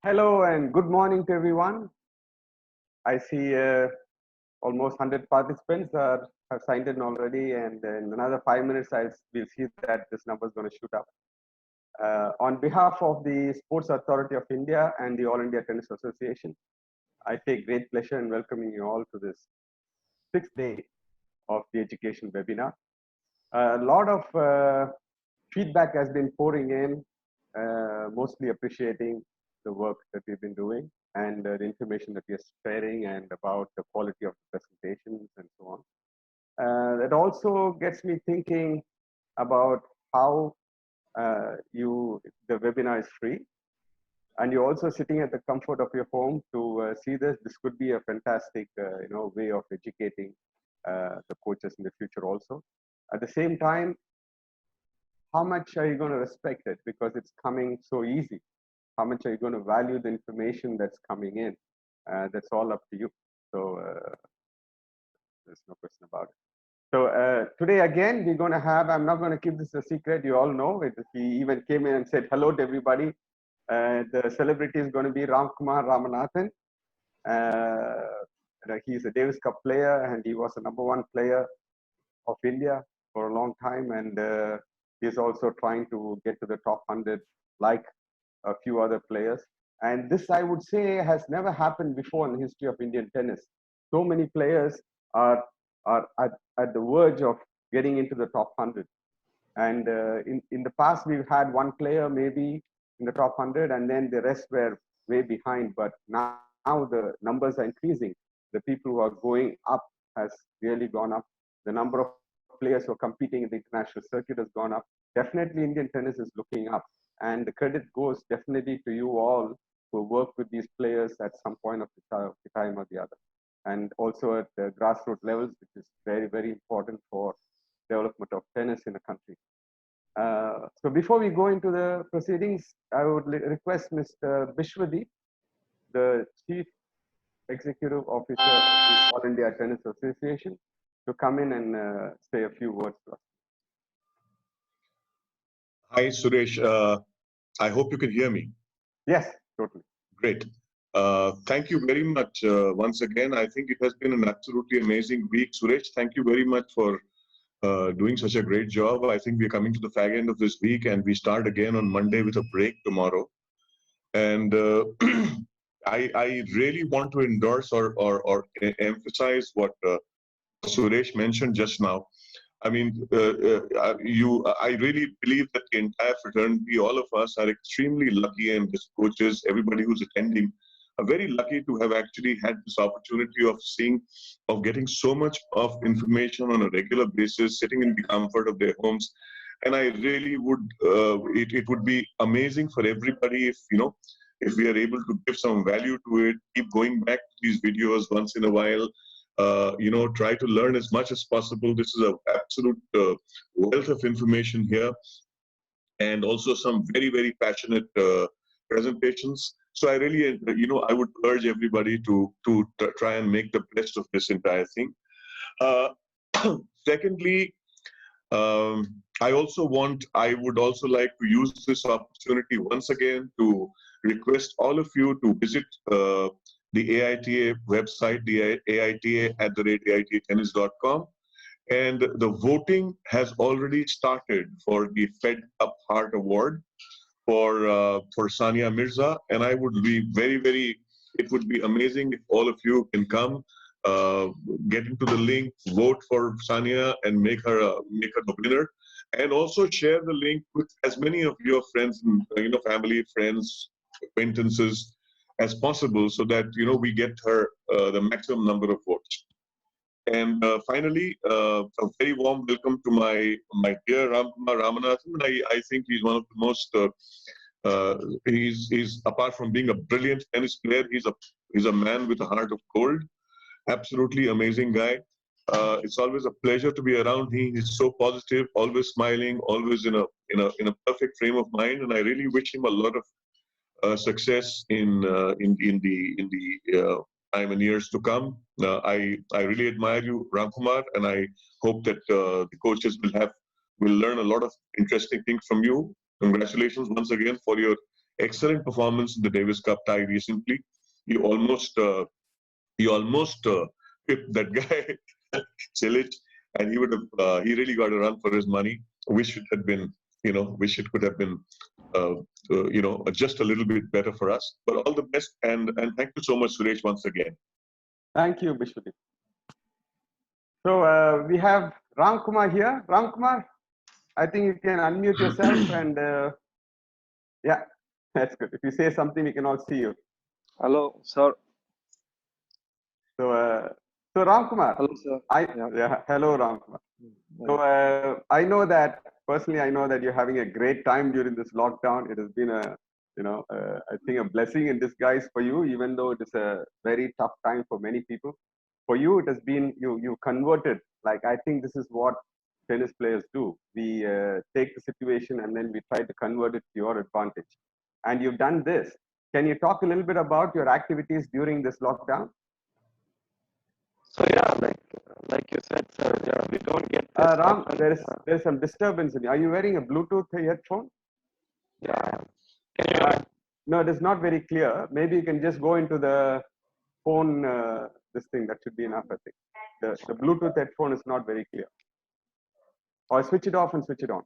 Hello and good morning to everyone. I see almost 100 participants have signed in already, and in another 5 minutes, we'll see that this number is going to shoot up. On behalf of the Sports Authority of India and the All India Tennis Association, I take great pleasure in welcoming you all to this sixth day of the education webinar. A lot of feedback has been pouring in, mostly appreciating the work that we've been doing and the information that we are sharing and about the quality of the presentations and so on. It also gets me thinking about how the webinar is free, and you're also sitting at the comfort of your home to see this. This could be a fantastic, way of educating the coaches in the future also. At the same time, how much are you going to respect it because it's coming so easy? How much are you going to value the information that's coming in? That's all up to you. So there's no question about it. So today again, we're going to have, I'm not going to keep this a secret. You all know it. He even came in and said hello to everybody. The celebrity is going to be Ramkumar Ramanathan. He's a Davis Cup player and he was the #1 player of India for a long time. And he's also trying to get to the top 100 like a few other players. And this, I would say, has never happened before in the history of Indian tennis. So many players are at the verge of getting into the top 100. And in the past, we've had one player maybe in the top 100, and then the rest were way behind. But now the numbers are increasing. The people who are going up has really gone up. The number of players who are competing in the international circuit has gone up. Definitely, Indian tennis is looking up. And the credit goes definitely to you all who work with these players at some point of the time or the other. And also at the grassroots levels, which is very, very important for development of tennis in the country. So before we go into the proceedings, I would request Mr. Bishwadeep, the Chief Executive Officer of the All India Tennis Association, to come in and say a few words to us. Hi, Suresh. I hope you can hear me. Yes, totally. Great. Thank you very much once again. I think it has been an absolutely amazing week. Suresh, thank you very much for doing such a great job. I think we're coming to the fag end of this week and we start again on Monday with a break tomorrow. And I really want to endorse or emphasize what Suresh mentioned just now. I mean, I really believe that the entire fraternity, all of us are extremely lucky, and as coaches, everybody who's attending, are very lucky to have actually had this opportunity of getting so much of information on a regular basis, sitting in the comfort of their homes. And I really would, it would be amazing for everybody if we are able to give some value to it, keep going back to these videos once in a while. Try to learn as much as possible. This is an absolute wealth of information here, and also some very, very passionate presentations. So I really, I would urge everybody to try and make the best of this entire thing. Secondly, I would also like to use this opportunity once again to request all of you to visit the AITA website, the AITA@AITAtennis.com. And the voting has already started for the Fed Up Heart Award for Sania Mirza. And I would be it would be amazing if all of you can come, get into the link, vote for Sania and make her the winner. And also share the link with as many of your friends, family, friends, acquaintances as possible, so that we get her the maximum number of votes. And finally, a very warm welcome to my dear Ramkumar Ramanathan. I think he's one of the most. He's apart from being a brilliant tennis player, he's a man with a heart of gold. Absolutely amazing guy. It's always a pleasure to be around him. He's so positive, always smiling, always in a perfect frame of mind, and I really wish him a lot of success in the time and years to come. I really admire you, Ramkumar, and I hope that the coaches will learn a lot of interesting things from you. Congratulations once again for your excellent performance in the Davis Cup tie recently. He almost pipped that guy Cilic, and he really got a run for his money. Wish it had been, wish it could have been, just a little bit better for us. But all the best, and thank you so much, Suresh, once again. Thank you, Bishwadeep. So we have Ram Kumar here. Ram Kumar, I think you can unmute yourself and yeah, that's good. If you say something, we can all see you. Hello, sir. So Ram Kumar. Hello, sir. Hello, Ram Kumar. So I know that personally. I know that you're having a great time during this lockdown. It has been I think a blessing in disguise for you, even though it is a very tough time for many people. For you, it has been you converted. Like, I think this is what tennis players do. We take the situation and then we try to convert it to your advantage. And you've done this. Can you talk a little bit about your activities during this lockdown? So yeah, like you said, sir, yeah, we don't get this Ram, often. there's some disturbance in you. Are you wearing a Bluetooth headphone? Yeah. Can you hear me? No, it is not very clear. Maybe you can just go into the phone, this thing, that should be enough, I think. The Bluetooth headphone is not very clear. Or switch it off and switch it on.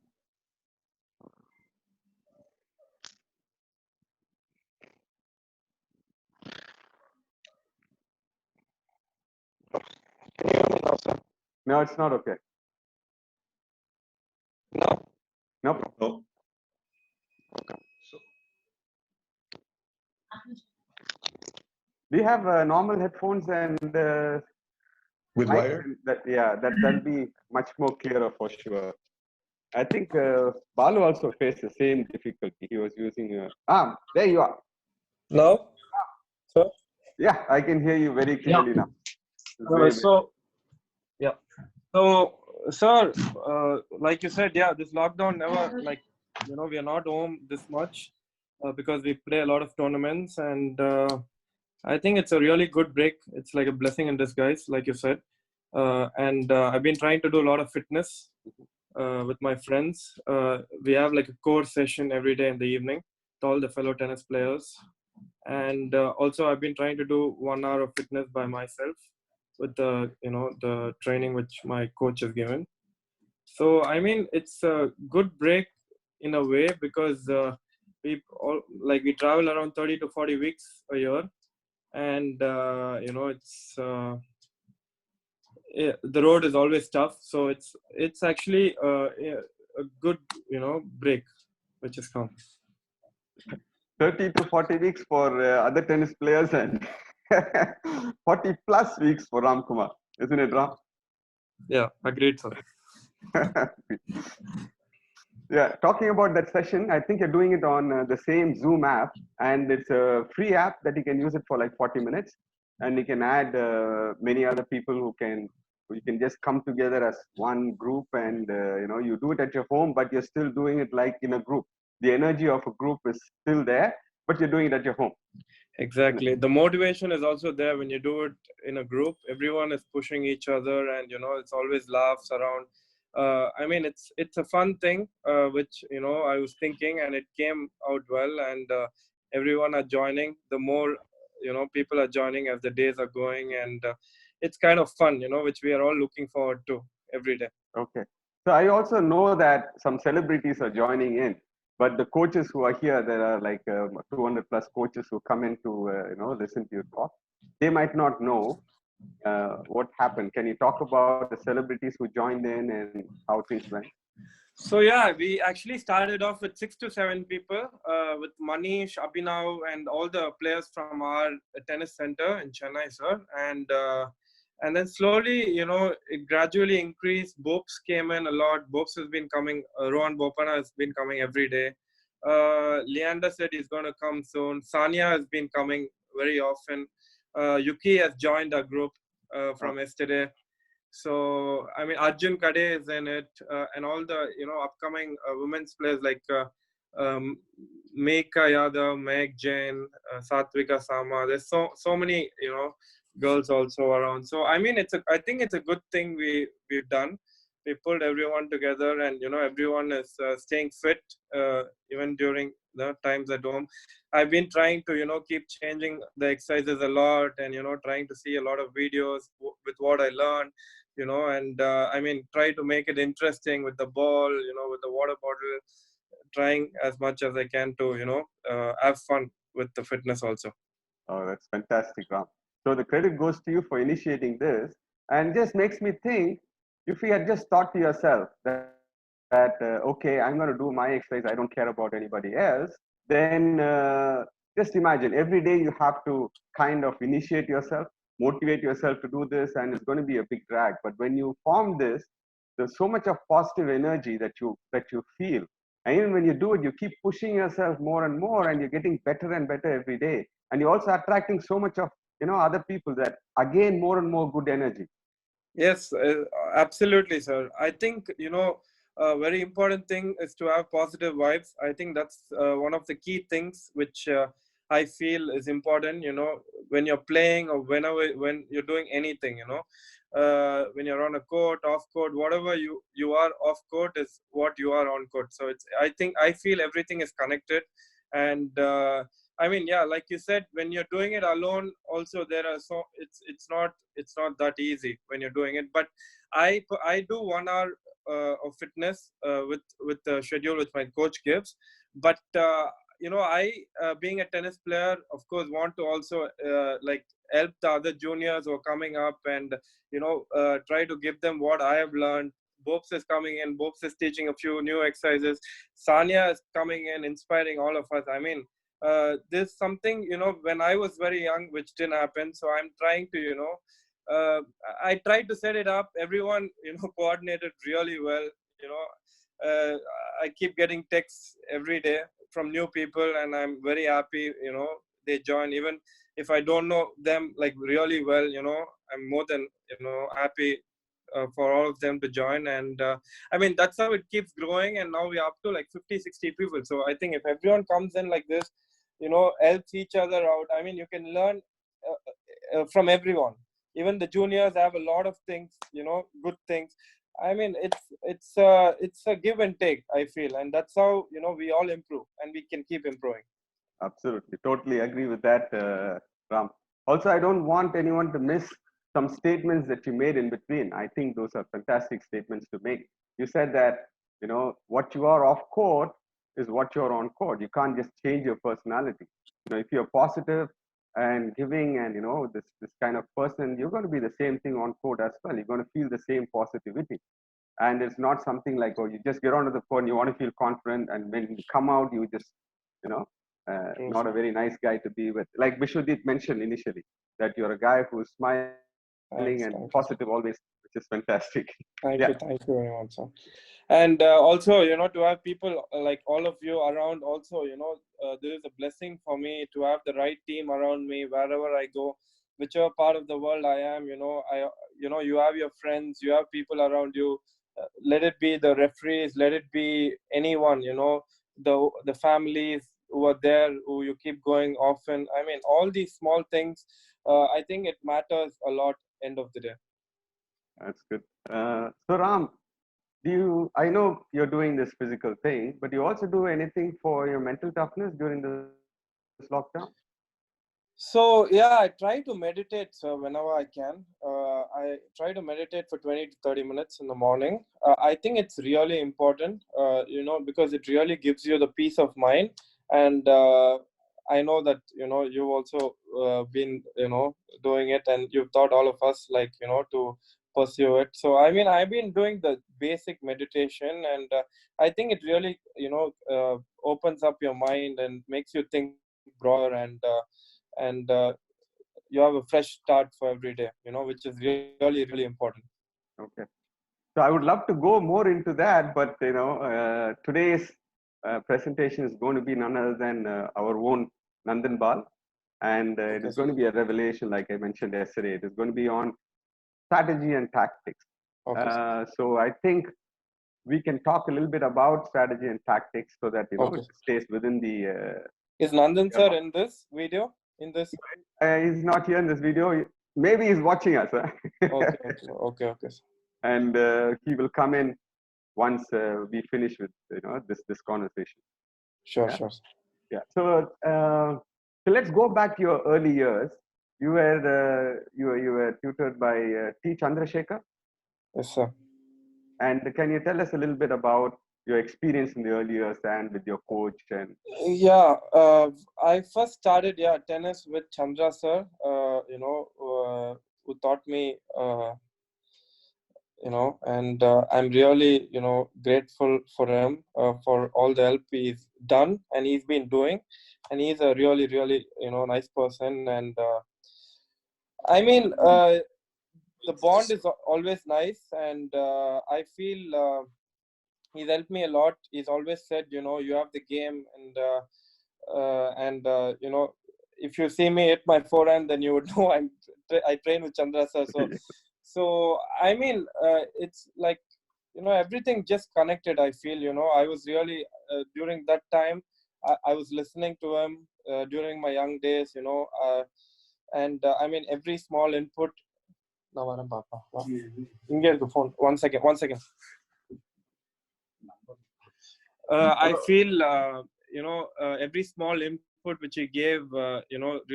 Can you hear me now, sir? No, it's not okay. No. Nope. No. Okay. We have normal headphones and With wire? that'll be much more clearer for sure. I think Balu also faced the same difficulty. He was using there you are. No. Sir? Yeah, I can hear you very clearly now. So, sir, like you said, yeah, this lockdown never, we are not home this much because we play a lot of tournaments, and I think it's a really good break. It's like a blessing in disguise, like you said. And I've been trying to do a lot of fitness with my friends. We have like a core session every day in the evening with all the fellow tennis players. And also I've been trying to do 1 hour of fitness by myself with the training which my coach has given. So, I mean, it's a good break in a way because we travel around 30 to 40 weeks a year. And, it's the road is always tough. So it's actually a good, break which has come. 30 to 40 weeks for other tennis players and 40 plus weeks for Ram Kumar, isn't it, Ram? Yeah, agreed, sir. Yeah, talking about that session, I think you're doing it on the same Zoom app, and it's a free app that you can use it for like 40 minutes, and you can add many other people who you can just come together as one group, and you do it at your home, but you're still doing it like in a group. The energy of a group is still there, but you're doing it at your home. Exactly. The motivation is also there when you do it in a group. Everyone is pushing each other, and it's always laughs around. I mean, it's a fun thing, which I was thinking, and it came out well. And everyone are joining. The more people are joining as the days are going, and it's kind of fun, which we are all looking forward to every day. Okay. So I also know that some celebrities are joining in. But the coaches who are here, there are like 200 plus coaches who come in to listen to your talk. They might not know what happened. Can you talk about the celebrities who joined in and how things went? So yeah, we actually started off with 6 to 7 people, with Manish, Abhinav, and all the players from our tennis center in Chennai, sir. And then slowly, it gradually increased. Bopes came in a lot. Bopes has been coming. Rohan Bopana has been coming every day. Leander said he's going to come soon. Sania has been coming very often. Yuki has joined our group from yesterday. So, I mean, Arjun Kade is in it. And all the, upcoming women's players like Meika Yadav, Meg Jain, Satvika Sama. There's so many, girls also around. So I mean, I think it's a good thing we've done, we pulled everyone together, and everyone is staying fit even during the times at home. I've been trying to keep changing the exercises a lot, and trying to see a lot of videos with what I learned, and I mean, try to make it interesting with the ball, with the water bottle, trying as much as I can to have fun with the fitness also. Oh, that's fantastic, Ram. So the credit goes to you for initiating this, and just makes me think, if you had just thought to yourself that okay, I'm going to do my exercise, I don't care about anybody else, then just imagine every day you have to kind of initiate yourself, motivate yourself to do this, and it's going to be a big drag. But when you form this, there's so much of positive energy that you feel, and even when you do it, you keep pushing yourself more and more, and you're getting better and better every day, and you're also attracting so much of other people that again more and more good energy. Yes, absolutely, sir. I think, a very important thing is to have positive vibes. I think that's one of the key things which I feel is important, when you're playing or when you're doing anything, when you're on a court, off court, whatever you are off court is what you are on court. So I feel everything is connected. And I mean, yeah, like you said, when you're doing it alone, also it's not that easy when you're doing it. But I do 1 hour of fitness with the schedule which my coach gives. But I being a tennis player, of course, want to also like help the other juniors who are coming up, and try to give them what I have learned. Bobs is coming in. Bobs is teaching a few new exercises. Sanya is coming in, inspiring all of us. I mean, there's something, when I was very young, which didn't happen. So I'm trying to, I tried to set it up. Everyone, coordinated really well. Uh, I keep getting texts every day from new people, and I'm very happy. They join, even if I don't know them like really well. I'm more than happy for all of them to join. And I mean, that's how it keeps growing, and now we're up to like 50, 60 people. So I think if everyone comes in like this, helps each other out, I mean, you can learn from everyone. Even the juniors have a lot of things, good things. I mean, it's a give and take, I feel, and that's how we all improve, and we can keep improving. Absolutely, totally agree with that, Ram. Also, I don't want anyone to miss some statements that you made in between. I think those are fantastic statements to make. You said that what you are off court is what you're on court. You can't just change your personality. If you're positive and giving, and this kind of person, you're going to be the same thing on court as well. You're going to feel the same positivity. And it's not something like, oh, you just get onto the court and you want to feel confident, and when you come out, you just you know not a very nice guy to be with. Like Vishwadip mentioned initially, that you're a guy who's smiling and positive always, which is fantastic. Thank you very much, sir. And also, to have people like all of you around, also, there is a blessing for me to have the right team around me wherever I go, whichever part of the world I am. You have your friends, you have people around you. Let it be the referees, let it be anyone, the families who are there, who you keep going often. I mean, all these small things, I think it matters a lot end of the day. That's good. So Ram, I know you're doing this physical thing, but you also do anything for your mental toughness during this lockdown? So yeah, I try to meditate whenever I can. I try to meditate for 20 to 30 minutes in the morning. I think it's really important, because it really gives you the peace of mind. And I know that you've also been doing it, and you've taught all of us to pursue it. So I mean, I've been doing the basic meditation, and I think it really opens up your mind and makes you think broader, and you have a fresh start for every day, which is really, really important. Okay. So I would love to go more into that, but today's presentation is going to be none other than our own Nandan Bal, and it is going to be a revelation, like I mentioned yesterday. It is going to be on strategy and tactics. So I think we can talk a little bit about strategy and tactics so that it stays within the. Is Nandan sir in this video? He's not here in this video. Maybe he's watching us. Okay. and he will come in once we finish with this conversation. Sure, Yeah? sure. Yeah. So let's go back to your early years. You were tutored by T. Chandrasekhar, Yes, sir. and can you tell us a little bit about your experience in the early years and with your coach? And Yeah, I first started tennis with Chandra sir. Who taught me. And I'm really grateful for him for all the help he's done and he's been doing, and he's a really really nice person, and I mean the bond is always nice, and I feel he's helped me a lot. He's always said, you have the game, and if you see me hit my forehand, then you would know I train with Chandra sir. So I mean, it's like everything just connected. I feel I was really during that time I was listening to him during my young days. And I mean every small input. Navaram Papa. Inge irukku phone. One second. I feel every small input which he gave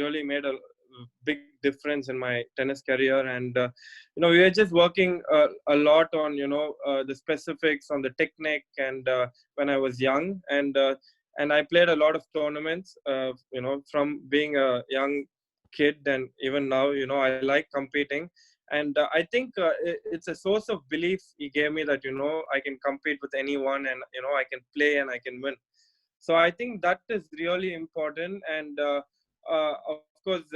really made a big difference in my tennis career, and we were just working a lot on the specifics on the technique, and when I was young, and I played a lot of tournaments from being a young kid, and even now I like competing. And I think it's a source of belief he gave me that I can compete with anyone, and I can play and I can win. So I think that is really important. And of course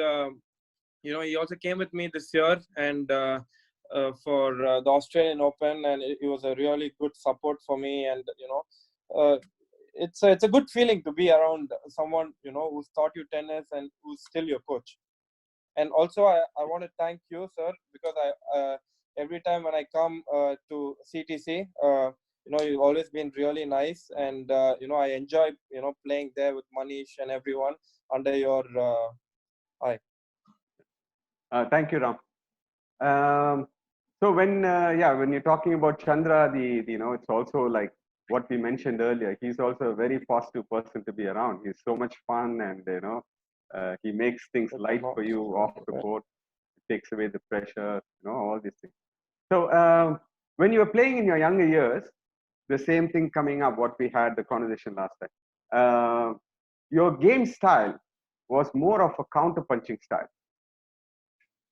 he also came with me this year, and for the Australian Open, and it was a really good support for me. And uh, it's a good feeling to be around someone who's taught you tennis and who's still your coach. And also I want to thank you, sir, because I every time when I come to CTC, you've always been really nice, and I enjoy playing there with Manish and everyone under your eye. thank you, Ram. So when you're talking about Chandra, it's also like what we mentioned earlier. He's also a very positive person to be around. He's so much fun, and he makes things light for you off the court. Takes away the pressure, all these things. So when you were playing in your younger years, the same thing coming up. What we had the conversation last time. Your game style was more of a counter punching style.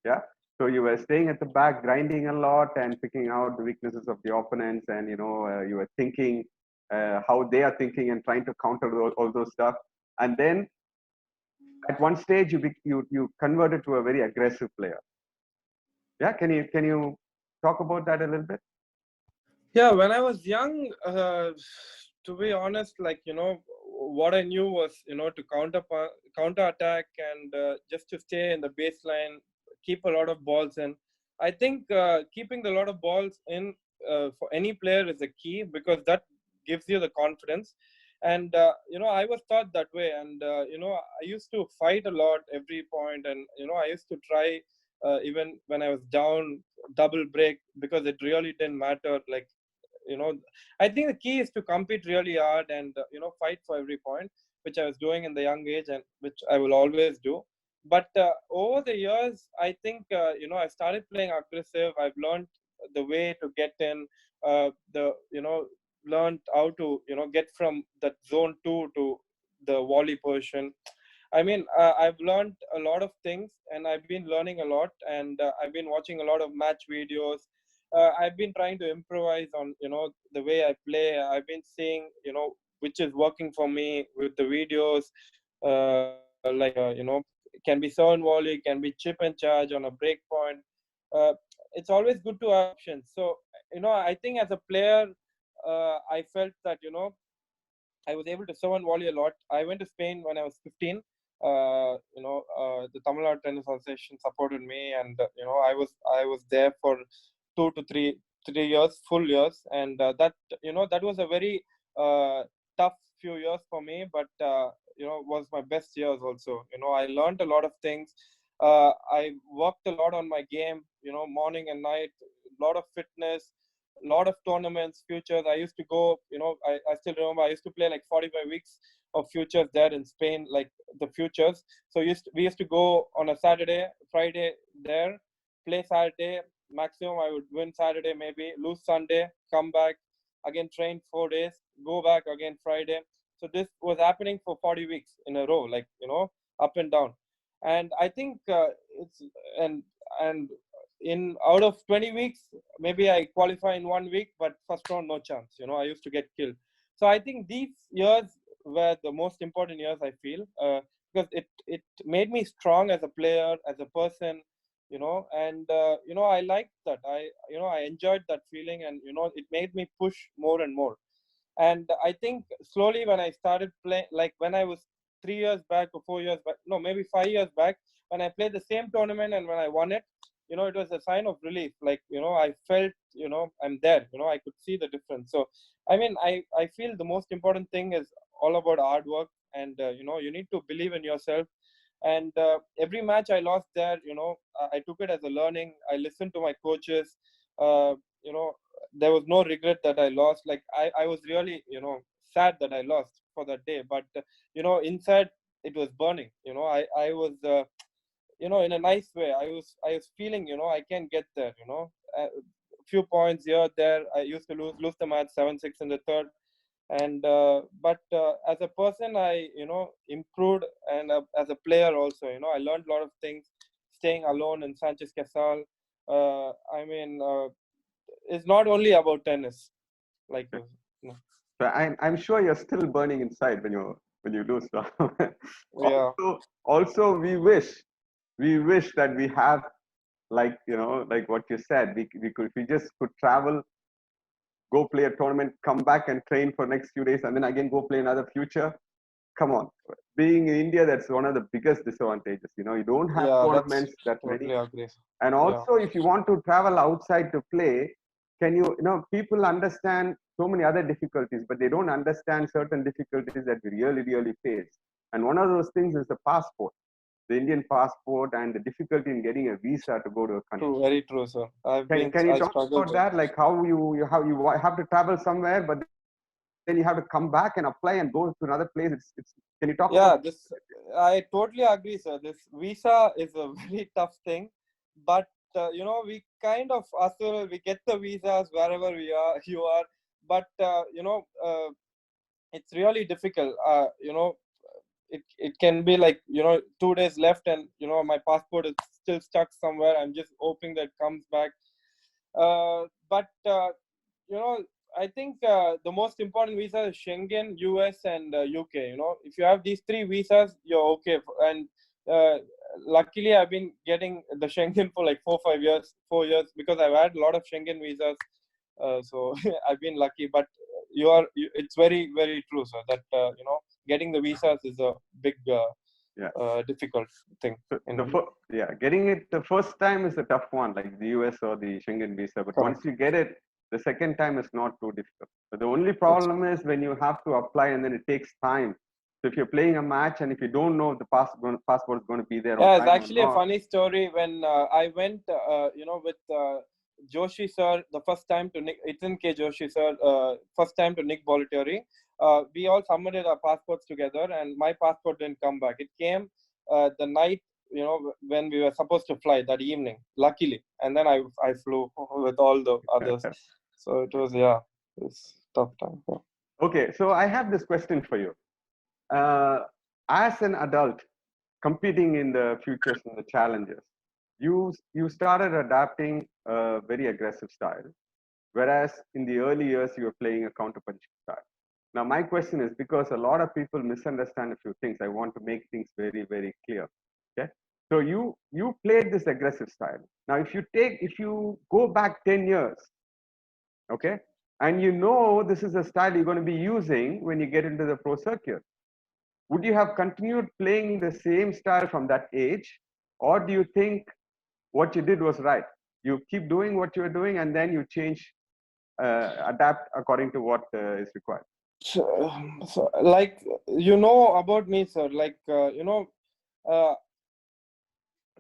Yeah. So you were staying at the back, grinding a lot, and picking out the weaknesses of the opponents, and you were thinking how they are thinking and trying to counter all those stuff. And then at one stage, you converted to a very aggressive player. Yeah, can you talk about that a little bit? Yeah, when I was young, to be honest, like what I knew was to counter attack, and just to stay in the baseline, keep a lot of balls in. I think keeping a lot of balls in for any player is a key, because that gives you the confidence. And I was taught that way, and I used to fight a lot every point, and I used to try even when I was down, double break, because it really didn't matter. Like I think the key is to compete really hard and fight for every point, which I was doing in the young age, and which I will always do. But over the years, I think I started playing aggressive. I've learned the way to get in, the learned how to get from that zone 2 to the volley position. I mean, I've learned a lot of things, and I've been learning a lot, and I've been watching a lot of match videos. I've been trying to improvise on the way I play. I've been seeing which is working for me with the videos, can be serve and volley, can be chip and charge on a break point. It's always good to have options. So I think as a player, I felt that I was able to serve and volley a lot. I went to Spain when I was 15. The Tamil Nadu Tennis Association supported me, and I was there for 2 to 3 years, full years, and that was a very tough few years for me, but was my best years also. I learned a lot of things. I worked a lot on my game, morning and night, a lot of fitness, lot of tournaments, futures. I used to go, I still remember I used to play like 45 weeks of futures there in Spain, like the futures. So we used to go on a Saturday, Friday there, play Saturday. Maximum I would win Saturday, maybe lose Sunday, come back, again train 4 days, go back again Friday. So this was happening for 40 weeks in a row, like, up and down. And I think and in out of 20 weeks, maybe I qualify in 1 week, but first round, no chance. I used to get killed. So I think these years were the most important years, I feel, because it made me strong as a player, as a person, and I liked that. I enjoyed that feeling, and it made me push more and more. And I think slowly when I started playing, like when I was 3 years back or 4 years back, no, maybe 5 years back, when I played the same tournament and when I won it, it was a sign of relief. Like, I felt, I'm there, I could see the difference. So, I mean, I feel the most important thing is all about hard work, and, you need to believe in yourself. And every match I lost there, I took it as a learning. I listened to my coaches. You know, there was no regret that I lost. Like I was really, sad that I lost for that day. But inside it was burning. I was, in a nice way. I was feeling, I can get there. A few points here there. I used to lose the match 7-6 in the third. And but as a person, I improved, and as a player also, I learned a lot of things. Staying alone in Sanchez Casal. I mean. It's not only about tennis, like So I'm sure you're still burning inside when you lose. yeah. Also, we wish that we have, like like what you said, we just could travel, go play a tournament, come back and train for next few days, and then again go play another future. Come on, being in India, that's one of the biggest disadvantages. You don't have tournaments that many. Agree. And also, if you want to travel outside to play, can people understand so many other difficulties, but they don't understand certain difficulties that we really face. And one of those things is the passport, the Indian passport, and the difficulty in getting a visa to go to a country. True, very true, sir. Can you talk about that? Like how you have to travel somewhere, but then you have to come back and apply and go to another place. Can you talk about this? I totally agree, sir. This visa is a very tough thing, but we kind of we get the visas wherever you are, but it's really difficult. It can be like 2 days left, and my passport is still stuck somewhere. I'm just hoping that comes back. But I think the most important visa is Schengen, US, and UK. If you have these three visas, you're okay. And luckily, I've been getting the Schengen for like 4 years, because I've had a lot of Schengen visas. So I've been lucky. But it's very, very true, sir, that getting the visas is a big difficult thing. Getting it the first time is a tough one, like the US or the Schengen visa. But once you get it, the second time is not too difficult. But the only problem is when you have to apply and then it takes time. So if you're playing a match and if you don't know if the passport is going to be there. Yeah, it's actually a funny story. When I went, with Joshi sir, the first time to Ethan K. Joshi sir, first time to Nick Bollettieri. We all submitted our passports together, and my passport didn't come back. It came the night, when we were supposed to fly that evening, luckily. And then I flew with all the others. So it was, it's tough time. Yeah. Okay, so I have this question for you. As an adult competing in the futures and the challenges, you started adapting a very aggressive style, whereas in the early years you were playing a counterpunching style. Now my question is, because a lot of people misunderstand a few things, I want to make things very, very clear. Okay, so you played this aggressive style. Now if you go back 10 years, okay, and this is a style you're going to be using when you get into the pro circuit, would you have continued playing the same style from that age, or do you think what you did was right? You keep doing what you're doing and then you change, adapt according to what is required. So, like, about me, sir, like, when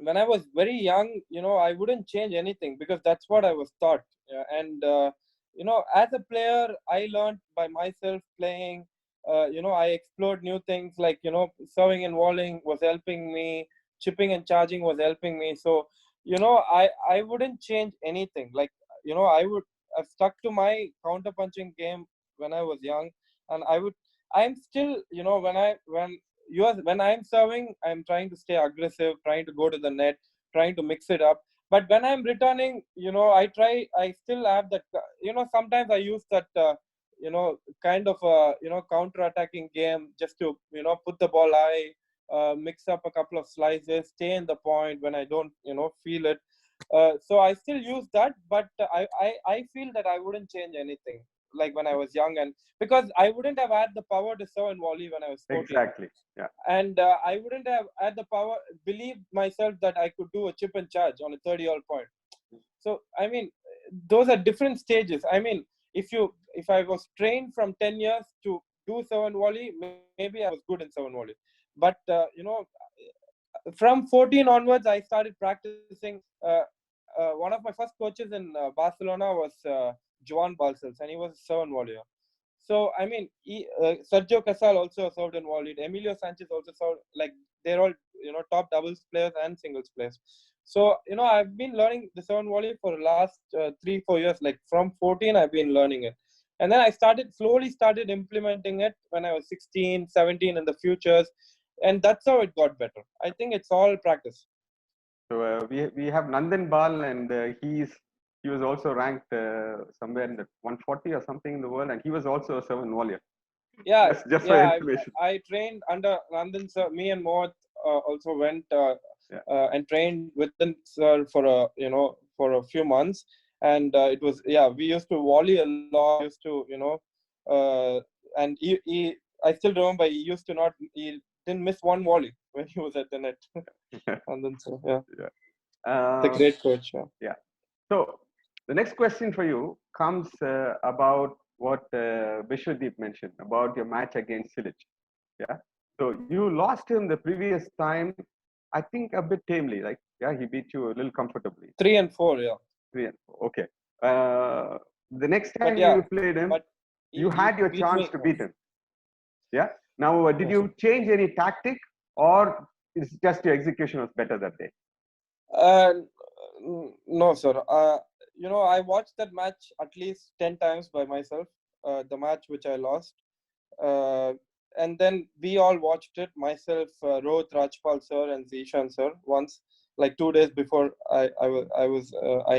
I was very young, I wouldn't change anything because that's what I was taught. And as a player, I learned by myself playing. I explored new things like, serving and volleying was helping me, chipping and charging was helping me. So, I wouldn't change anything. Like, I would have stuck to my counter punching game when I was young, and I'm still, when I'm serving, I'm trying to stay aggressive, trying to go to the net, trying to mix it up. But when I'm returning, I still have that, sometimes I use that, kind of counter attacking game just to, put the ball high, mix up a couple of slices, stay in the point when I don't, feel it. So I still use that, but I feel that I wouldn't change anything like when I was young, and because I wouldn't have had the power to serve and volley when I was 14. Exactly. Yeah. And I wouldn't have had the power, believe myself that I could do a chip and charge on a 30-all point. So I mean, those are different stages. I mean, if I was trained from 10 years to do serve volley, maybe I was good in serve volley. But from 14 onwards, I started practicing. One of my first coaches in Barcelona was Joan Balcells, and he was a serve volleyer. So I mean, Sergio Casal also served and volleyed. Emilio Sanchez also served. Like, they're all top doubles players and singles players. So I've been learning the serve and volley for the last 3-4 years. Like from 14, I've been learning it, and then I slowly started implementing it when I was 16, 17 in the futures, and that's how it got better. I think it's all practice. So we have Nandan Bal, and he was also ranked somewhere in the 140 or something in the world, and he was also a serve and volleyer. Yeah, Just for information. I trained under Nandan sir. Me and Mohit also went and trained with Nandan sir for a few months, and it was, we used to volley a lot. We used to and I still remember he didn't miss one volley when he was at the net. Nandan sir, the great coach. Yeah. So the next question for you comes about what Vishwadeep mentioned about your match against Silic. Yeah. So you lost him the previous time, I think a bit tamely. Like, yeah, he beat you a little comfortably. 3-4, yeah. 3-4. Okay. The next time you played him, you had your chance to beat him. Yeah. Now, did you change any tactic, or is just your execution was better that day? No, sir. I watched that match at least 10 times by myself, the match which I lost. And then we all watched it, myself, Rohit Rajpal sir and Zishan sir, once, like 2 days before I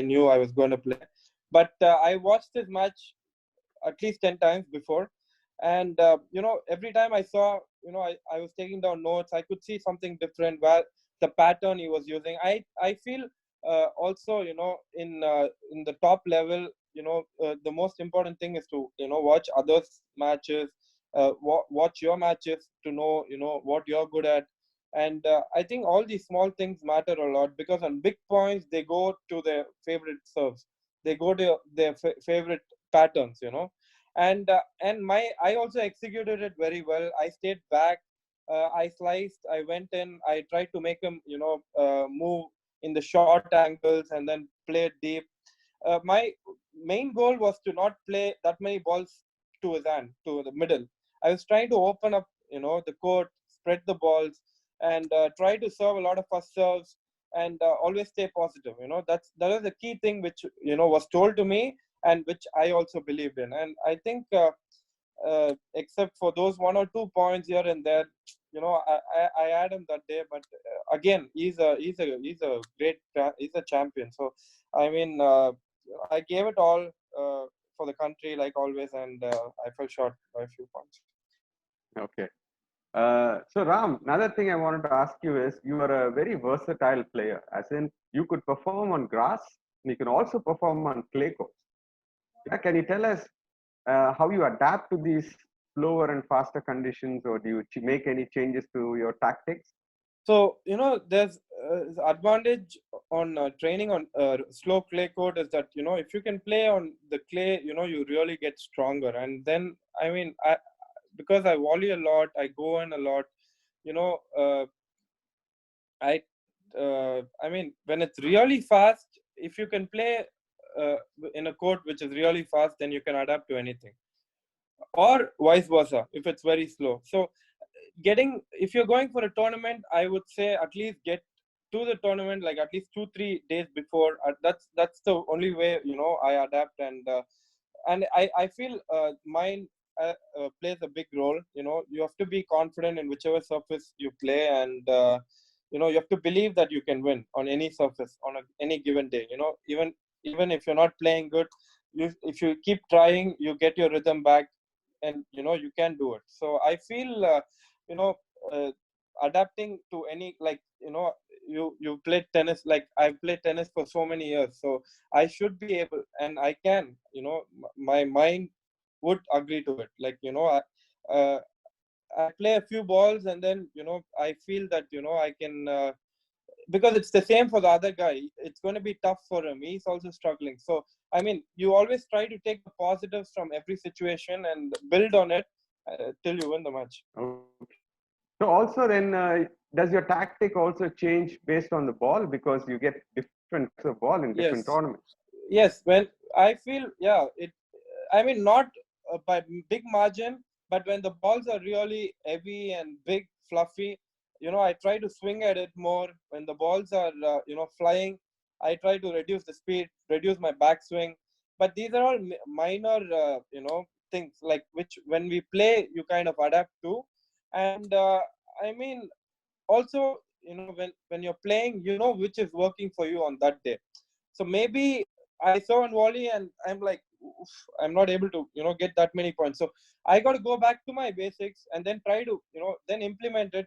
knew I was going to play. But I watched this match at least 10 times before. And, every time I saw, I was taking down notes, I could see something different, where the pattern he was using. I feel also, in the top level, the most important thing is to, watch others' matches, watch your matches to know, what you're good at. And I think all these small things matter a lot, because on big points, they go to their favorite serves. They go to their favorite patterns, and I also executed it very well. I stayed back, I sliced, I went in, I tried to make him move in the short angles and then play it deep. My main goal was to not play that many balls to his hand, to the middle. I was trying to open up the court, spread the balls, and try to serve a lot of first serves, and always stay positive. That is the key thing which was told to me, and which I also believed in. And I think, except for those 1 or 2 points here and there, I had him that day. But again, he's a great, he's a champion. So I mean, I gave it all for the country, like always, and I fell short by a few points. Okay. So Ram, another thing I wanted to ask you is, you are a very versatile player, as in you could perform on grass and you can also perform on clay courts. Yeah, can you tell us how you adapt to these slower and faster conditions, or do you make any changes to your tactics? So there's advantage on training on slow clay court is that if you can play on the clay, you really get stronger. And then I mean, because I volley a lot, I go in a lot. I mean, when it's really fast, if you can play in a court which is really fast, then you can adapt to anything, or vice versa if it's very slow. So if you're going for a tournament, I would say at least get to the tournament like at least 2-3 days before. That's the only way I adapt, and I feel mine plays a big role. You have to be confident in whichever surface you play, and you have to believe that you can win on any surface on any given day. Even if you're not playing good, if you keep trying, you get your rhythm back, and you can do it. So I feel you know uh, adapting to any, like, you played tennis, like I've played tennis for so many years, so I should be able, and I can, my mind would agree to it. Like, uh, I play a few balls, and then I feel that I can, because it's the same for the other guy. It's going to be tough for him. He's also struggling. So I mean, you always try to take the positives from every situation and build on it till you win the match. Okay. So also then, does your tactic also change based on the ball, because you get different types of ball in different Yes. tournaments? Yes. When I feel, yeah, I mean, not by big margin, but when the balls are really heavy and big, fluffy, I try to swing at it more. When the balls are, flying, I try to reduce the speed, reduce my backswing. But these are all minor, things, like, which when we play, you kind of adapt to. And I mean, also, when you're playing, which is working for you on that day. So maybe I saw on volley and I'm like, oof, I'm not able to get that many points, so I got to go back to my basics and then try to then implement it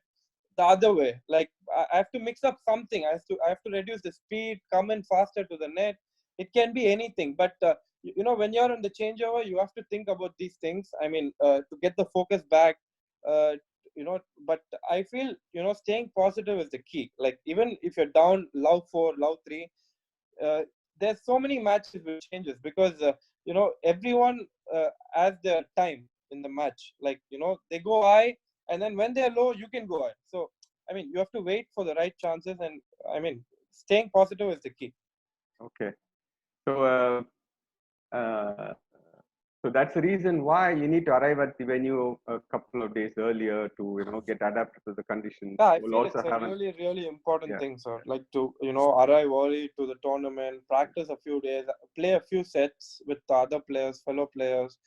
the other way. Like, I have to mix up something. I have to reduce the speed, come in faster to the net. It can be anything, but when you're on the changeover, you have to think about these things. I mean, to get the focus back, uh, but I feel staying positive is the key. Like, even if you're down love 4, love 3, uh, there's so many matches which changes, because everyone has their time in the match. Like, they go high, and then when they're low, you can go high. So I mean, you have to wait for the right chances, and I mean, staying positive is the key. Okay. So, uh, so that's the reason why you need to arrive at the venue a couple of days earlier to get adapted to the conditions. Yeah, I We'll feel also it's a have an really, really important yeah. thing, sir. Like, to arrive early to the tournament, practice a few days, play a few sets with the other players, fellow players.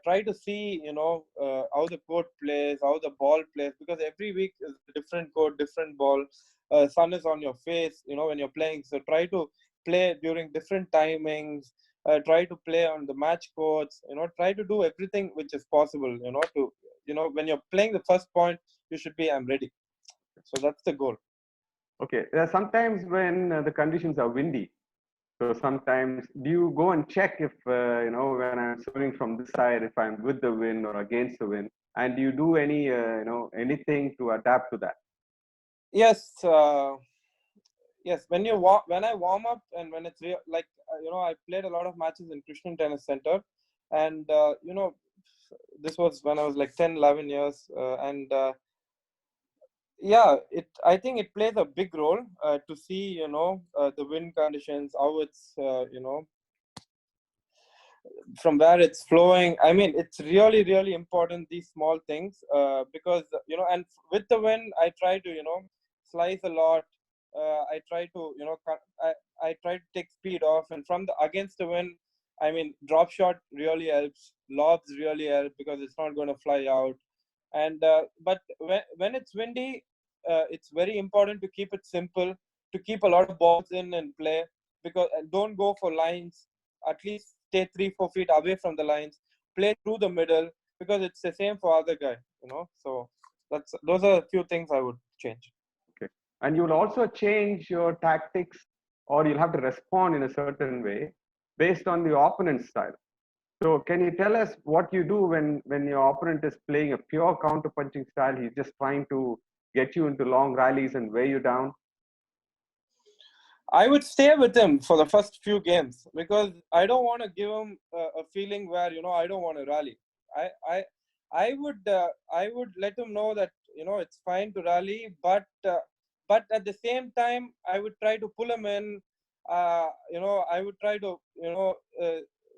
Try to see how the court plays, how the ball plays, because every week is a different court, different ball. Sun is on your face, when you're playing. So try to play during different timings. Try to play on the match courts. Try to do everything which is possible. To when you're playing the first point, you should be, I'm ready. So that's the goal. Okay. Sometimes when the conditions are windy, so sometimes do you go and check if when I'm serving from this side, if I'm with the wind or against the wind, and do you do any anything to adapt to that? Yes, yes. When I warm up, and when it's like, I played a lot of matches in Krishnan Tennis Center, and this was when I was like 10, 11 years, and yeah, I think it plays a big role to see the wind conditions, how it's from where it's flowing. I mean, it's really, really important, these small things, because and with the wind, I try to slice a lot. I try to I try to take speed off, and from the against the wind, I mean, drop shot really helps, lobs really help, because it's not going to fly out. And but when it's windy, it's very important to keep it simple, to keep a lot of balls in play, because don't go for lines. At least stay 3-4 feet away from the lines, play through the middle, because it's the same for other guy. So those are a few things I would change. Okay. And you'll also change your tactics, or you'll have to respond in a certain way based on the opponent's style. So can you tell us what you do when your opponent is playing a pure counter-punching style? He's just trying to get you into long rallies and weigh you down. I would stay with him for the first few games, because I don't want to give him a feeling where I don't want to rally. I I I would let him know that it's fine to rally, but at the same time, I would try to pull him in. I would try to,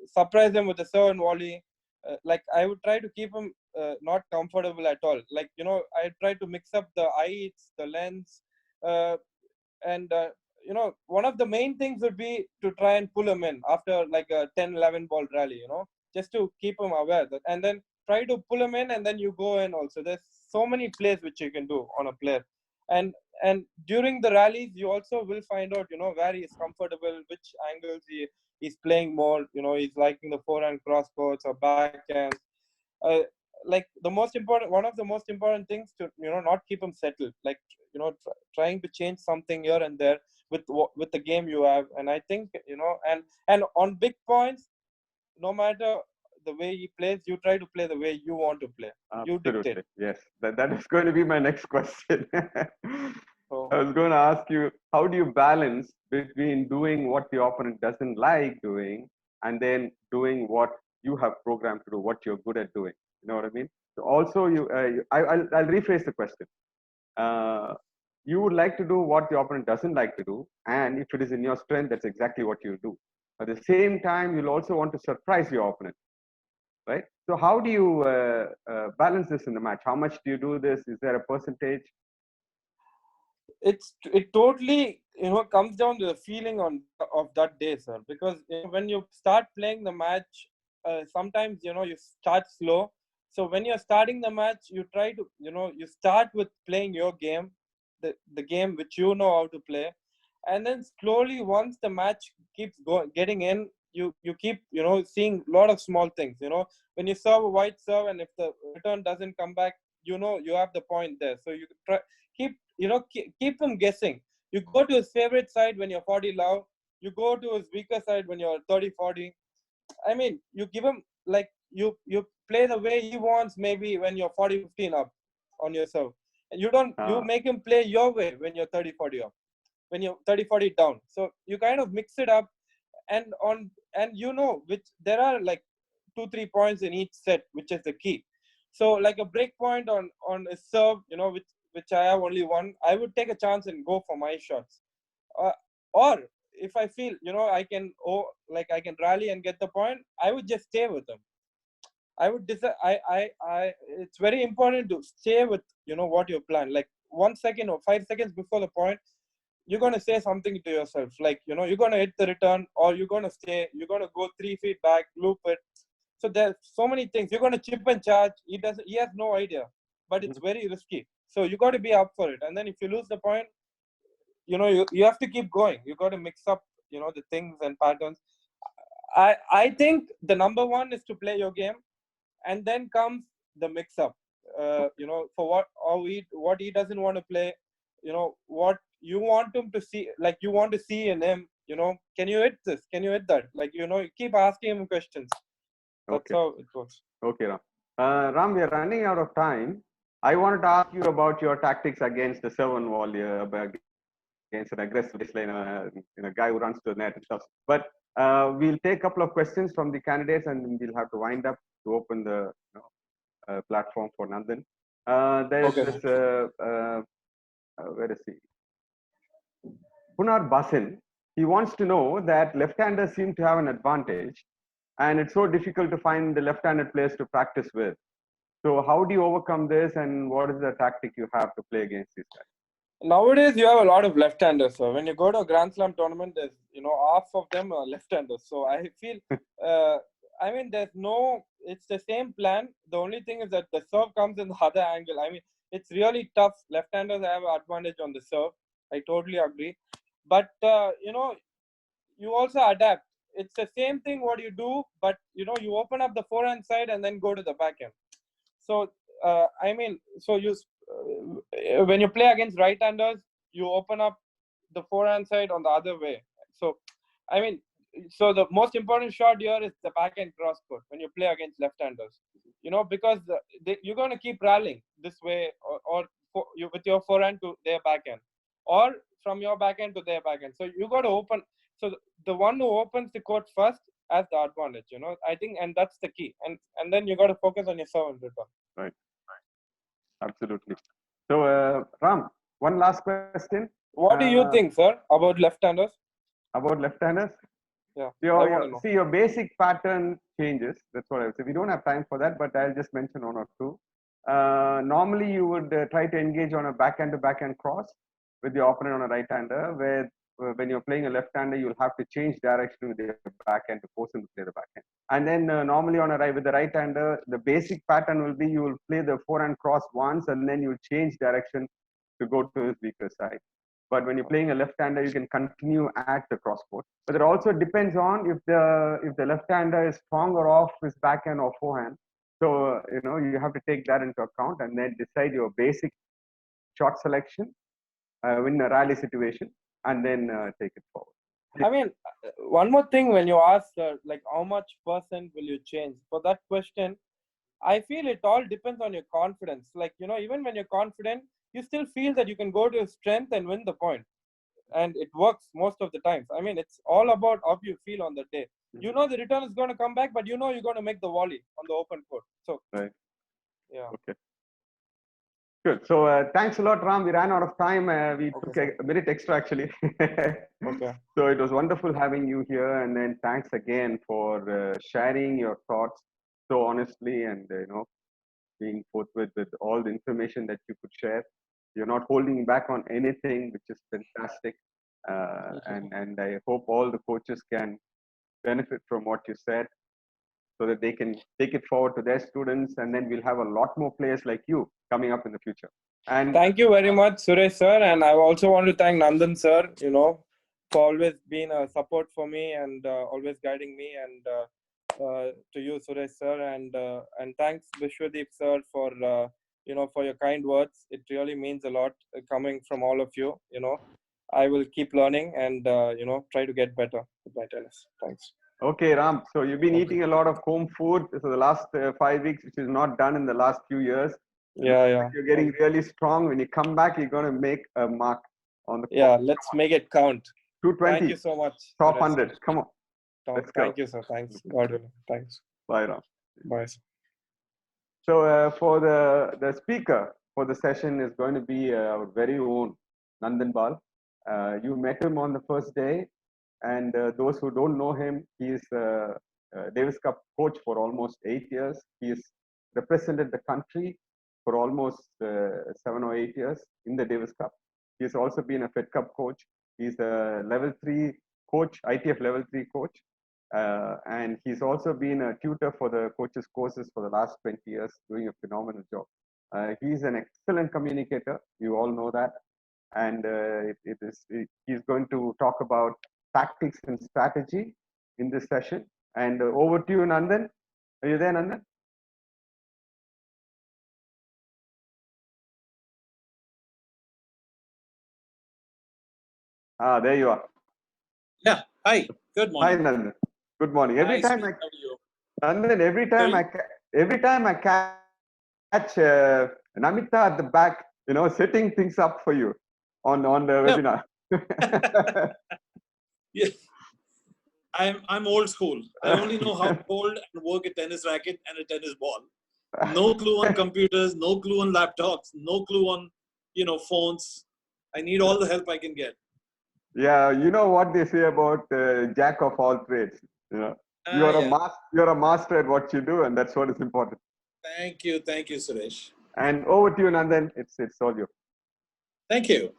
surprise them with a serve and volley. Like I would try to keep him not comfortable at all. Like, I try to mix up the heights, the lengths, uh, and one of the main things would be to try and pull him in after like a 10-11 ball rally, just to keep him aware that, and then try to pull him in, and then you go in also. There's so many plays which you can do on a player, and during the rallies you also will find out where he is comfortable, which angles he's playing more. He's liking the forehand cross courts or backhand. uh, like one of the most important things to not keep him settled, like trying to change something here and there with the game you have. And I think and on big points, no matter the way he plays, you try to play the way you want to play. You Absolutely. dictate. Yes. That is going to be my next question. So, I was going to ask you, how do you balance between doing what the opponent doesn't like doing and then doing what you have programmed to do, what you're good at doing? You know what I mean? So also, I'll rephrase the question. Uh, you would like to do what the opponent doesn't like to do, and if it is in your strength, that's exactly what you do. At the same time, you'll also want to surprise your opponent, right? So how do you balance this in the match? How much do you do this? Is there a percentage? it totally comes down to the feeling of that day, sir. Because when you start playing the match, sometimes you start slow. So when you're starting the match, you try to you start with playing your game, the game which you know how to play, and then slowly, once the match keeps getting in, you keep seeing a lot of small things. When you serve a wide serve, and if the return doesn't come back, you have the point there. So you try keep him guessing. You go to his favorite side when you're 40 love. You go to his weaker side when you're 30-40. I mean, you give him, like, you play the way he wants, maybe when you're 40-15 up on your serve. And you make him play your way when you're 30-40 up, when you're 30-40 down. So you kind of mix it up, and which there are like 2-3 points in each set, which is the key. So like a break point on a serve, which I have only one, I would take a chance and go for my shots. Or if I feel I can, I can rally and get the point, I would just stay with them. I would it's very important to stay with what you plan. Like 1 second or 5 seconds before the point, you're going to say something to yourself, like you're going to hit the return, or you're going to stay, you're going to go 3 feet back, loop it. So there's so many things. You're going to chip and charge. He has no idea, but it's very risky. So you got to be up for it. And then if you lose the point, you have to keep going. You got to mix up the things and patterns. I think the number one is to play your game, and then comes the mix up. For what he doesn't want to play, what you want him to see, like you want to see in him. Can you hit this? Can you hit that? Like you keep asking him questions. That's how it goes. Okay, Ram. Ram, we are running out of time. I wanted to ask you about your tactics against the serve and volley, against an aggressive baseline, guy who runs to the net and stuff. But we'll take a couple of questions from the candidates, and we'll have to wind up to open the platform for Nandan. There's this, where is he? Punar Basin. He wants to know that left-handers seem to have an advantage, and it's so difficult to find the left-handed players to practice with. So how do you overcome this, and what is the tactic you have to play against these guys? Nowadays, you have a lot of left-handers. So when you go to a Grand Slam tournament, there's half of them are left-handers. So I feel, I mean, it's the same plan. The only thing is that the serve comes in the other angle. I mean, it's really tough. Left-handers have an advantage on the serve. I totally agree. But you also adapt. It's the same thing what you do, but you open up the forehand side and then go to the backhand. So I mean, so when you play against right-handers, you open up the forehand side on the other way. So I mean, so the most important shot here is the backhand cross court when you play against left-handers. Because you're going to keep rallying this way, or with your forehand to their backhand, or from your backhand to their backhand. So you got to open. So the one who opens the court first has the advantage. I think, and that's the key. And then you got to focus on your serve and return. Right. Absolutely. So Ram, one last question. What do you think, sir, about left-handers? About left-handers? Yeah, I want to know. See, your basic pattern changes. That's what I would say. We don't have time for that, but I'll just mention one or two. Normally, you would try to engage on a backhand to backhand cross with the opponent on a right-hander, where when you're playing a left-hander, you'll have to change direction with your backhand to force him to play the backhand. And then normally on a right with the right-hander, the basic pattern will be you will play the forehand cross once, and then you'll change direction to go to his weaker side. But when you're playing a left-hander, you can continue at the cross court. But it also depends on if the left-hander is strong or off his backhand or forehand. So you have to take that into account and then decide your basic shot selection in a rally situation, and then take it forward. I mean, one more thing when you ask, like, how much percent will you change? For that question, I feel it all depends on your confidence. Like, even when you're confident, you still feel that you can go to your strength and win the point. And it works most of the times. I mean, it's all about how you feel on the day. The return is going to come back, but you're going to make the volley on the open court. So, right. Yeah. Okay. Good. So thanks a lot, Ram. We ran out of time. We took a minute extra, actually. Okay. So it was wonderful having you here. And then thanks again for sharing your thoughts so honestly and, being forthwith with all the information that you could share. You're not holding back on anything, which is fantastic. And I hope all the coaches can benefit from what you said, so that they can take it forward to their students, and then we'll have a lot more players like you coming up in the future. And thank you very much, Suresh sir, and I also want to thank Nandan sir, for always being a support for me and always guiding me, and to you, Suresh sir, and thanks Vishwadeep sir for for your kind words. It really means a lot coming from all of you. I will keep learning and try to get better with my tennis. Thanks. Okay, Ram. So you've been eating a lot of home food for the last 5 weeks, which is not done in the last few years. Yeah. You're getting really strong. When you come back, you're going to make a mark on the court. Yeah, let's make it count. 220. Thank you so much. Top 100. Come on. Let's go. Thank you, sir. Thanks. God willing. Thanks. Bye, Ram. Bye, sir. So for the speaker for the session is going to be our very own Nandan Bal. You met him on the first day. And those who don't know him, he is a Davis Cup coach for almost 8 years. He has represented the country for almost 7 or 8 years in the Davis Cup. He has also been a Fed Cup coach. He's a level 3 coach, ITF level 3 coach. And he's also been a tutor for the coaches courses for the last 20 years, doing a phenomenal job. He's an excellent communicator. You all know that. And he's going to talk about tactics and strategy in this session. And over to you, Nandan. Are you there, Nandan? There you are. Yeah. Hi. Good morning. Hi, Nandan. Good morning. Every time I catch Namita at the back, setting things up for you on the webinar. Yeah. I'm old school. I only know how to hold and work a tennis racket and a tennis ball. No clue on computers, no clue on laptops, no clue on phones. I need all the help I can get. Yeah, you know what they say about jack of all trades. You're a master at what you do, and that's what is important. Thank you, Suresh. And over to you, Nandan. It's all you. Thank you.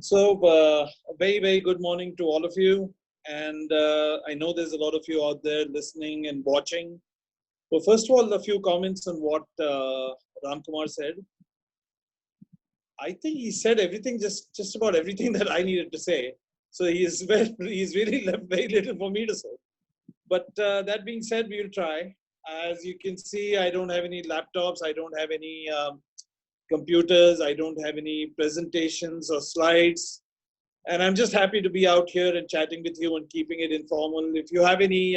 So, a very, very good morning to all of you. And I know there's a lot of you out there listening and watching. So first of all, a few comments on what Ramkumar said. I think he said everything, just about everything that I needed to say. So he's really left very little for me to say. But that being said, we will try. As you can see, I don't have any laptops. I don't have any computers. I don't have any presentations or slides. And I'm just happy to be out here and chatting with you and keeping it informal. If you have any,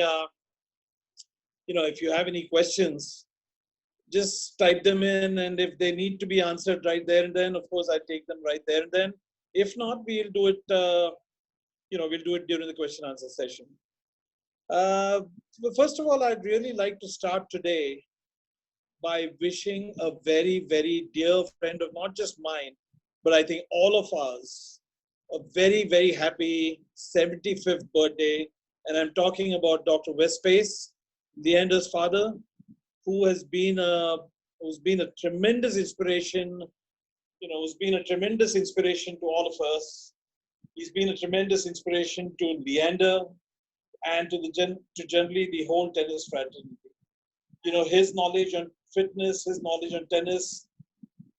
if you have any questions, just type them in. And if they need to be answered right there and then, of course, I take them right there and then. If not, we'll do it, we'll do it during the question answer session. First of all, I'd really like to start today by wishing a very, very dear friend of not just mine, but I think all of us, a very, very happy 75th birthday. And I'm talking about Dr. Westpace, Leander's father, who's been a tremendous inspiration, who's been a tremendous inspiration to all of us. He's been a tremendous inspiration to Leander and to generally the whole tennis fraternity. His knowledge on fitness, his knowledge on tennis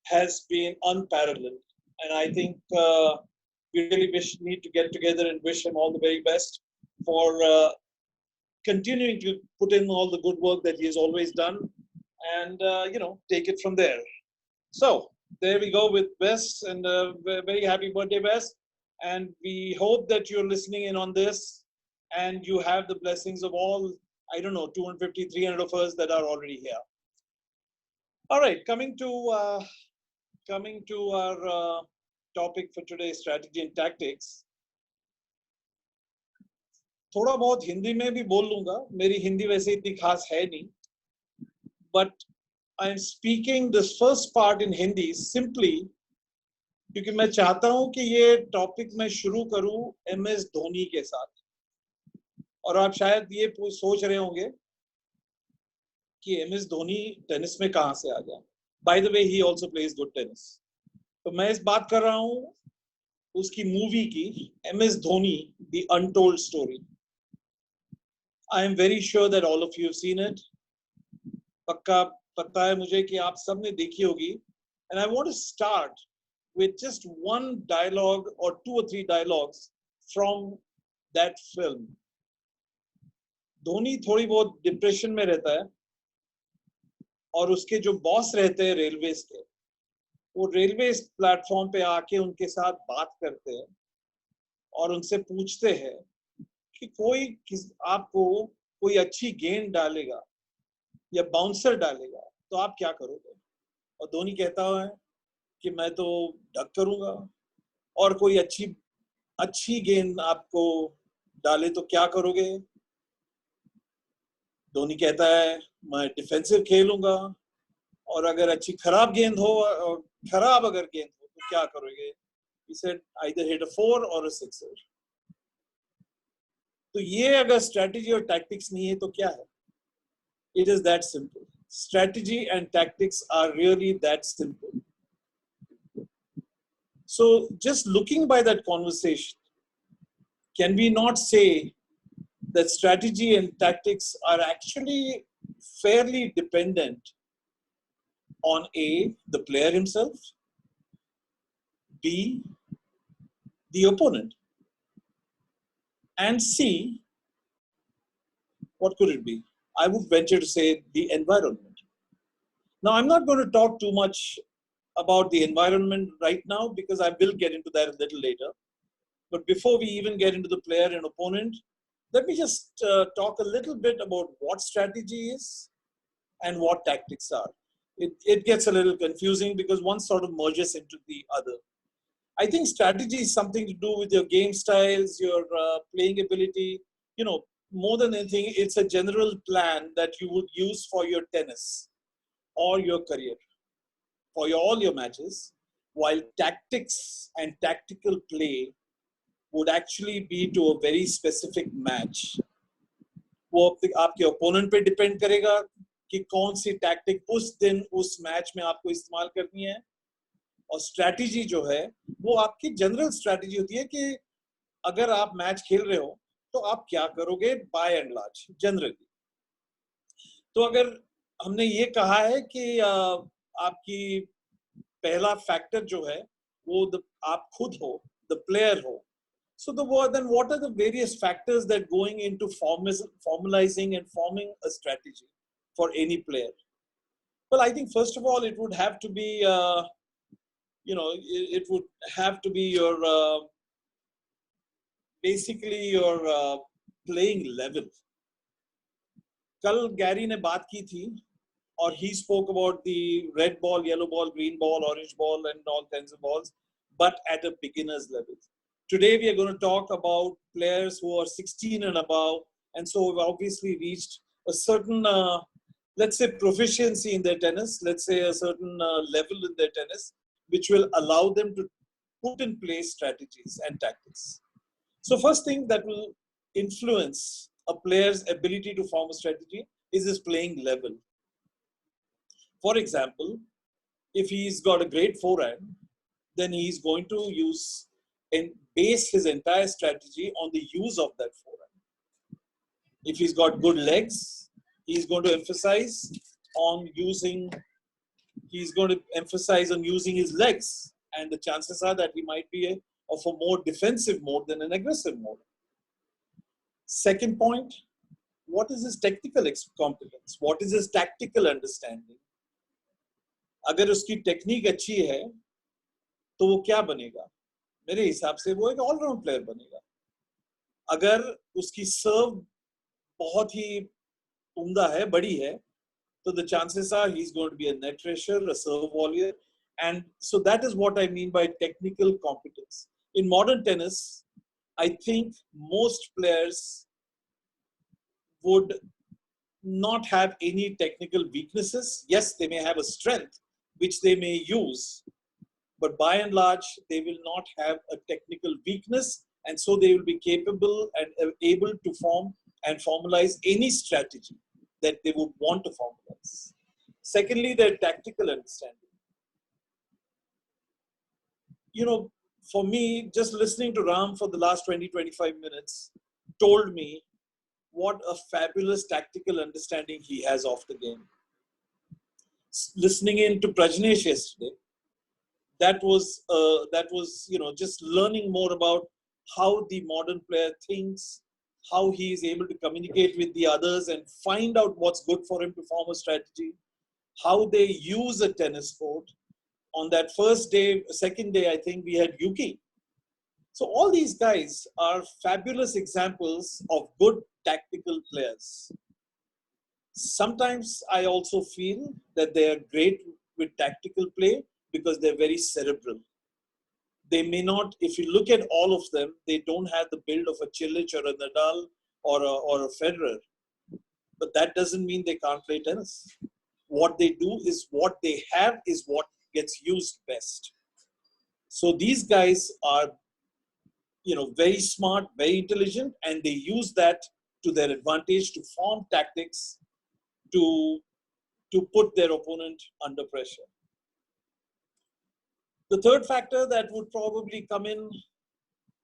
has been unparalleled. And I think we really need to get together and wish him all the very best for continuing to put in all the good work that he has always done, and take it from there. So there we go with Wes, and very happy birthday, Wes. And we hope that you're listening in on this, and you have the blessings of all, 250, 300 of us that are already here. All right, coming to our topic for today, strategy and tactics. थोड़ा बहुत हिंदी में भी बोल लूंगा, मेरी हिंदी वैसे इतनी खास है नहीं, but I am speaking this first part in Hindi simply क्योंकि मैं चाहता हूं कि ये टॉपिक मैं शुरू करूं MS धोनी के साथ. और आप शायद ये सोच रहे होंगे कि MS धोनी टेनिस में कहां से आ गया. By the way, he also plays good tennis. तो मैं इस बात कर रहा हूं उसकी मूवी की, MS Dhoni, The Untold Story. I am very sure that all of you have seen it. पक्का पता है मुझे कि आप सब ने देखी होगी. And I want to start with just one dialogue or 2 or 3 dialogues from that film. Dhoni थोड़ी बहुत डिप्रेशन में रहता है और उसके जो बॉस रहते हैं रेलवेज के, वो रेलवे प्लेटफॉर्म पे आके उनके साथ बात करते हैं और उनसे पूछते हैं कि आपको कोई अच्छी गेंद डालेगा या बाउंसर डालेगा तो आप क्या करोगे. और धोनी कहता है कि मैं तो डक करूंगा, और कोई अच्छी गेंद आपको डाले तो क्या करोगे. धोनी कहता है मैं डिफेंसिव खेलूंगा, और अगर खराब गेंद हो तो क्या करोगे. He said either hit a 4 or a 6er. तो ये अगर स्ट्रेटजी और टैक्टिक्स नहीं है तो क्या है. It is that simple. Strategy and tactics are really that simple. So just looking by that conversation, can we not say that strategy and tactics are actually fairly dependent on A, the player himself, B, the opponent, and C, what could it be? I would venture to say the environment. Now, I'm not going to talk too much about the environment right now because I will get into that a little later. But before we even get into the player and opponent, let me just talk a little bit about what strategy is and what tactics are. It gets a little confusing because one sort of merges into the other. I think strategy is something to do with your game styles, your playing ability. More than anything, it's a general plan that you would use for your tennis or your career, for all your matches, while tactics and tactical play would actually be to a very specific match. वो आपके opponent पे depend करेगा कि कौन सी tactic उस दिन उस match में आपको इस्तेमाल करनी है. और strategy जो है वो आपकी general strategy होती है कि अगर आप match खेल रहे हो तो आप क्या करोगे by and large, generally. तो अगर हमने ये कहा है कि आपकी पहला factor जो है वो आप खुद हो, the player हो. So then what are the various factors that going into formalizing and forming a strategy for any player? Well, I think first of all, it would have to be, it would have to be your, basically your playing level. कल Gary ने बात की थी और he spoke about the red ball, yellow ball, green ball, orange ball and all kinds of balls, but at a beginner's level. Today we are going to talk about players who are 16 and above, and so we've obviously reached a certain, let's say, proficiency in their tennis, let's say a certain level in their tennis, which will allow them to put in place strategies and tactics. So first thing that will influence a player's ability to form a strategy is his playing level. For example, if he's got a great forehand, then he's going to use and base his entire strategy on the use of that forehand. If he's got good legs, he's going to emphasize on using his legs, and the chances are that he might be of a more defensive mode than an aggressive mode. Second point, what is his technical competence? What is his tactical understanding? अगर उसकी technique अच्छी है तो वो क्या बनेगा? मेरे हिसाब से वो एक ऑलराउंड प्लेयर बनेगा. अगर उसकी सर्व बहुत ही उम्दा है, बड़ी है, so the chances are he's going to be a net rusher, a serve volleyer, and so that is what I mean by technical competence. In modern tennis, I think most players would not have any technical weaknesses. Yes, they may have a strength which they may use, but by and large, they will not have a technical weakness, and so they will be capable and able to form and formalize any strategy that they would want to formalize. Secondly, their tactical understanding. You know, for me, just listening to Ram for the last 20-25 minutes told me what a fabulous tactical understanding he has of the game. Listening in to Prajnesh yesterday, that was just learning more about how the modern player thinks, how he is able to communicate with the others and find out what's good for him to form a strategy, how they use a tennis court. On that first day, second day, I think we had Yuki. So all these guys are fabulous examples of good tactical players. Sometimes I also feel that they are great with tactical play because they're very cerebral. They may not, if you look at all of them, they don't have the build of a Cilic or a Nadal or a Federer. But that doesn't mean they can't play tennis. What they do is what they have is what gets used best. So these guys are, very smart, very intelligent, and they use that to their advantage to form tactics to put their opponent under pressure. The third factor that would probably come in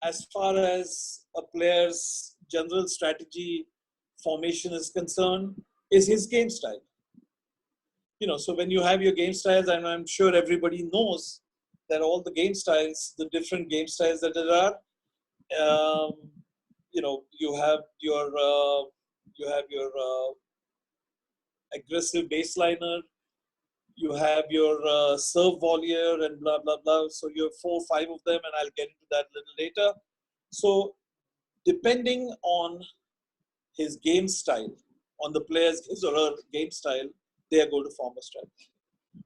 as far as a player's general strategy formation is concerned is his game style. So when you have your game styles, and I'm sure everybody knows that all the game styles, the different game styles that there are, you have your aggressive baseliner, you have your serve volleyer and blah, blah, blah. So you have 4 or 5 of them, and I'll get into that a little later. So depending on his game style, on the player's, his or her game style, they are going to form a strategy.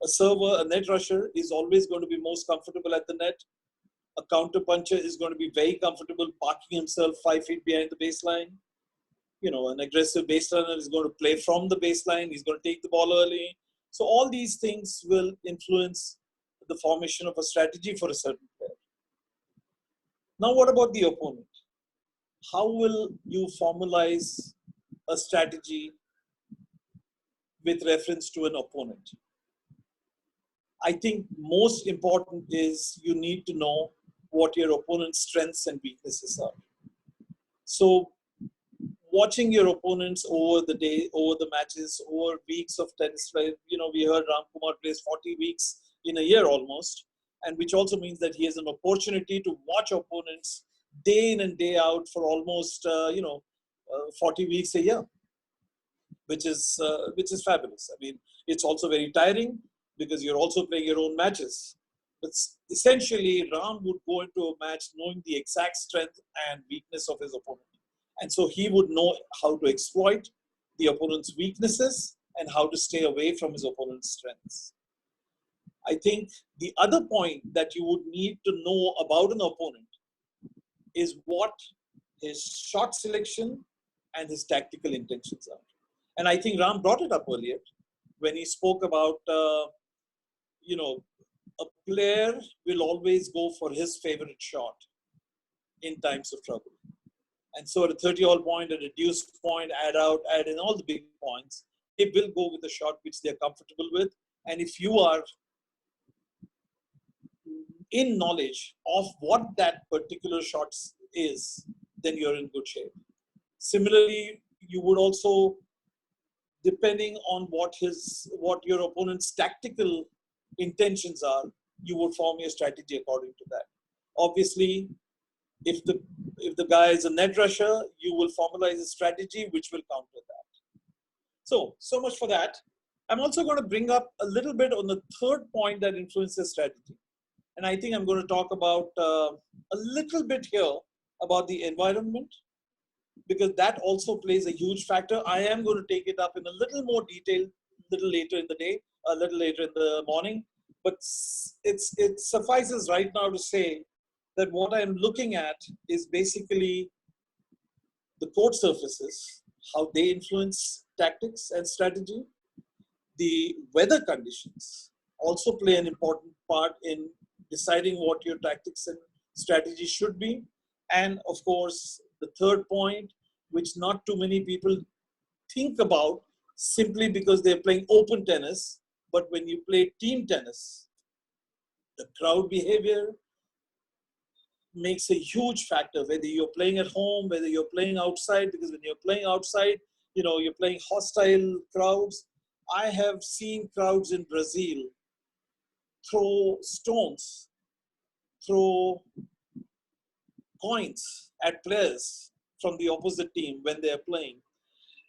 A server, a net rusher is always going to be most comfortable at the net. A counter puncher is going to be very comfortable parking himself 5 feet behind the baseline. An aggressive baseliner is going to play from the baseline. He's going to take the ball early. So all these things will influence the formation of a strategy for a certain player. Now, what about the opponent? How will you formalize a strategy with reference to an opponent? I think most important is you need to know what your opponent's strengths and weaknesses are. So watching your opponents over the day, over the matches, over weeks of tennis, we heard Ram Kumar plays 40 weeks in a year almost, and which also means that he has an opportunity to watch opponents day in and day out for almost 40 weeks a year, which is fabulous. I mean, it's also very tiring because you're also playing your own matches. But essentially, Ram would go into a match knowing the exact strength and weakness of his opponent. And so he would know how to exploit the opponent's weaknesses and how to stay away from his opponent's strengths. I think the other point that you would need to know about an opponent is what his shot selection and his tactical intentions are. And I think Ram brought it up earlier when he spoke about, a player will always go for his favorite shot in times of trouble. And so at a 30-all point, a reduced point, add out, add in all the big points, they will go with a shot which they're comfortable with. And if you are in knowledge of what that particular shot is, then you're in good shape. Similarly, you would also, depending on what your opponent's tactical intentions are, you would form your strategy according to that. Obviously, if the guy is a net rusher, you will formalize a strategy which will counter that. So much for that. I'm also going to bring up a little bit on the third point that influences strategy. And I think I'm going to talk about a little bit here about the environment, because that also plays a huge factor. I am going to take it up in a little more detail a little later in the day, a little later in the morning. But it suffices right now to say that what I'm looking at is basically the court surfaces, how they influence tactics and strategy. The weather conditions also play an important part in deciding what your tactics and strategy should be. And of course, the third point, which not too many people think about simply because they're playing open tennis, but when you play team tennis, the crowd behavior makes a huge factor, whether you're playing at home, whether you're playing outside, because when you're playing outside, you're playing hostile crowds. I have seen crowds in Brazil throw stones, throw coins at players from the opposite team when they're playing.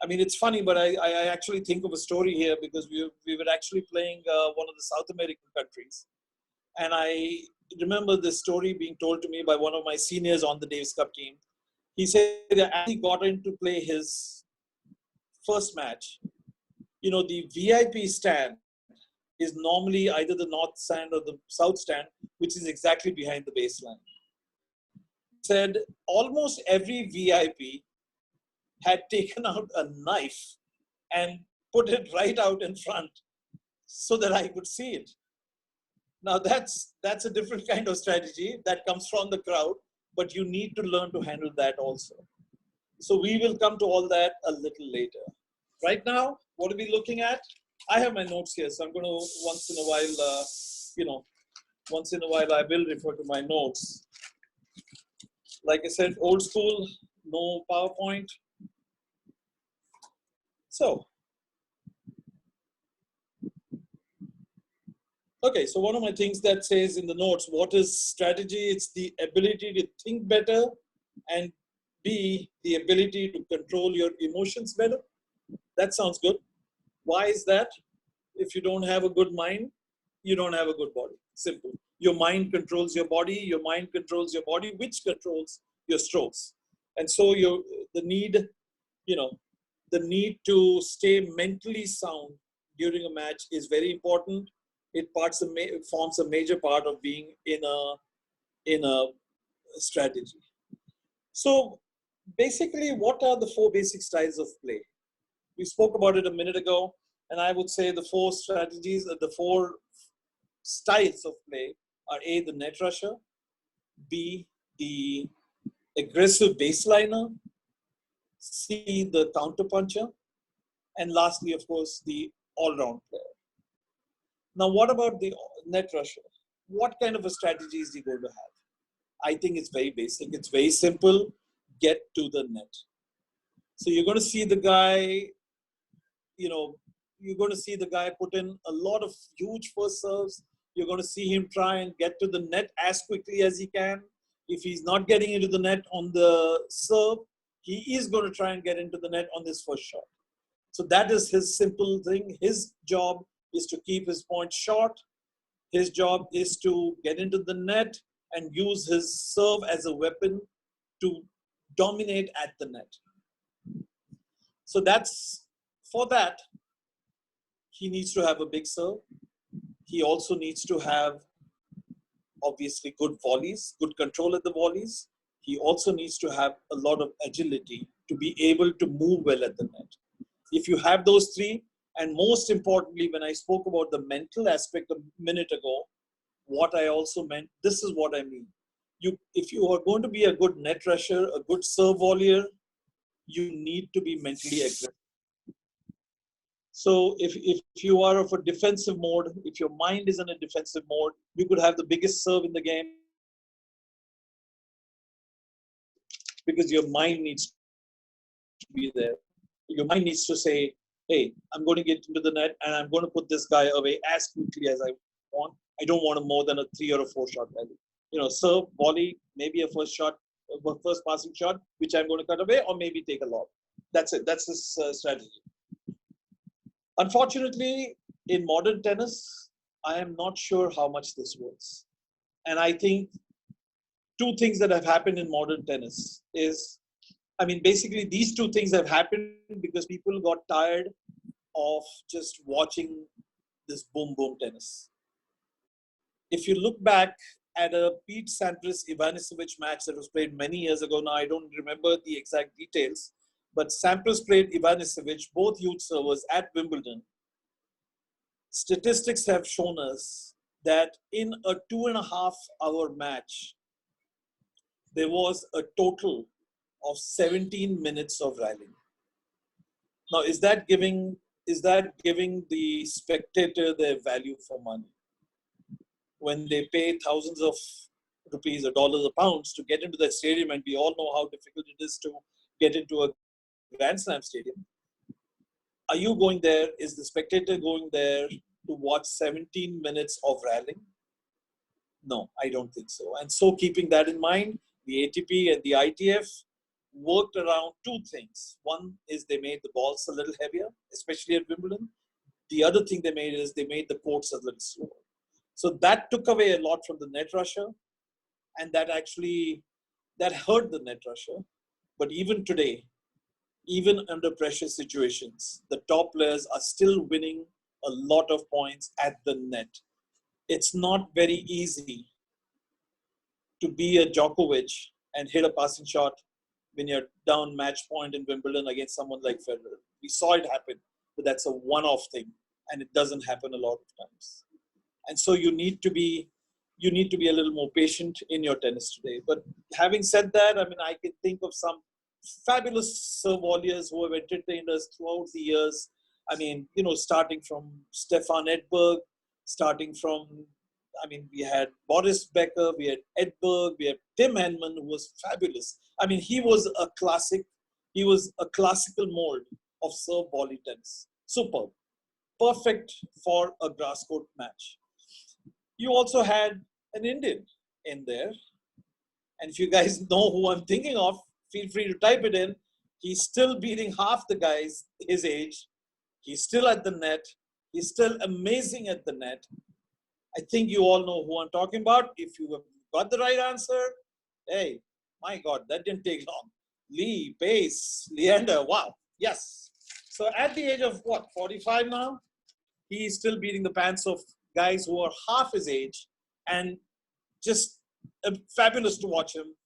I mean, it's funny, but I actually think of a story here, because we were actually playing one of the South American countries. And I remember this story being told to me by one of my seniors on the Davis Cup team. He said that as he got in to play his first match, the VIP stand is normally either the north stand or the south stand, which is exactly behind the baseline. He said almost every VIP had taken out a knife and put it right out in front so that I could see it. Now that's a different kind of strategy that comes from the crowd, but you need to learn to handle that also. So we will come to all that a little later. Right now, what are we looking at? I have my notes here, so I'm going to once in a while I will refer to my notes. Like I said, old school, no PowerPoint. So, okay, so one of my things that says in the notes, what is strategy? It's the ability to think better, and B, the ability to control your emotions better. That sounds good. Why is that? If you don't have a good mind, you don't have a good body. Simple. Your mind controls your body, which controls your strokes. And so the need to stay mentally sound during a match is very important. It forms a major part of being in a strategy. So basically, what are the four basic styles of play? We spoke about it a minute ago, and I would say the four strategies, the four styles of play are A, the net rusher, B, the aggressive baseliner, C, the counter puncher, and lastly, of course, the all-round player. Now, what about the net rusher? What kind of a strategy is he going to have? I think it's very basic. It's very simple. Get to the net. So you're going to see the guy, put in a lot of huge first serves. You're going to see him try and get to the net as quickly as he can. If he's not getting into the net on the serve, he is going to try and get into the net on this first shot. So that is his simple thing. His job is to keep his point short. His job is to get into the net and use his serve as a weapon to dominate at the net. So for that, he needs to have a big serve. He also needs to have, obviously, good volleys, good control at the volleys. He also needs to have a lot of agility to be able to move well at the net. If you have those three, and most importantly, when I spoke about the mental aspect a minute ago, what I also meant, this is what I mean. If you are going to be a good net rusher, a good serve volleyer, you need to be mentally aggressive. So if you are of a defensive mode, if your mind is in a defensive mode, you could have the biggest serve in the game because your mind needs to be there. Your mind needs to say, hey, I'm going to get into the net and I'm going to put this guy away as quickly as I want. I don't want more than a 3 or a 4 shot value. You know, serve, volley, maybe a first passing shot, which I'm going to cut away, or maybe take a lob. That's it. That's this strategy. Unfortunately, in modern tennis, I am not sure how much this works. And I think 2 things that have happened in modern tennis is, I mean, basically these 2 things have happened because people got tired of just watching this boom boom tennis. If you look back at a Pete Sampras Ivanisevic match that was played many years ago, now I don't remember the exact details, but Sampras played Ivanisevic, both youth servers, at Wimbledon. Statistics have shown us that in a 2.5-hour match, there was a total of 17 minutes of rallying. Now, is that giving the spectator their value for money? When they pay thousands of rupees or dollars or pounds to get into that stadium, and we all know how difficult it is to get into a Grand Slam stadium. Are you going there? Is the spectator going there to watch 17 minutes of rallying? No, I don't think so. And so keeping that in mind, the ATP and the ITF worked around 2 things. One is they made the balls a little heavier, especially at Wimbledon. The other thing they made is they made the courts a little slower. So that took away a lot from the net rusher, and that hurt the net rusher. But even today, even under pressure situations, the top players are still winning a lot of points at the net. It's not very easy to be a Djokovic and hit a passing shot when you're down match point in Wimbledon against someone like Federer. We saw it happen, but that's a one-off thing, and it doesn't happen a lot of times. And so you need to be a little more patient in your tennis today. But having said that, I mean, I can think of some fabulous serve volleyers who have entertained us throughout the years. I mean, you know, starting from Stefan Edberg, we had Boris Becker, we had Edberg, we had Tim Henman, who was fabulous. I mean, he was a classic. He was a classical mold of serve volley tennis. Superb. Perfect for a grass court match. You also had an Indian in there. And if you guys know who I'm thinking of, feel free to type it in. He's still beating half the guys his age. He's still at the net. He's still amazing at the net. I think you all know who I'm talking about. If you have got the right answer, hey, my God, that didn't take long. Lee, Pace, Leander, wow, yes. So at the age of, 45 now? He's still beating the pants of guys who are half his age, and just fabulous to watch him.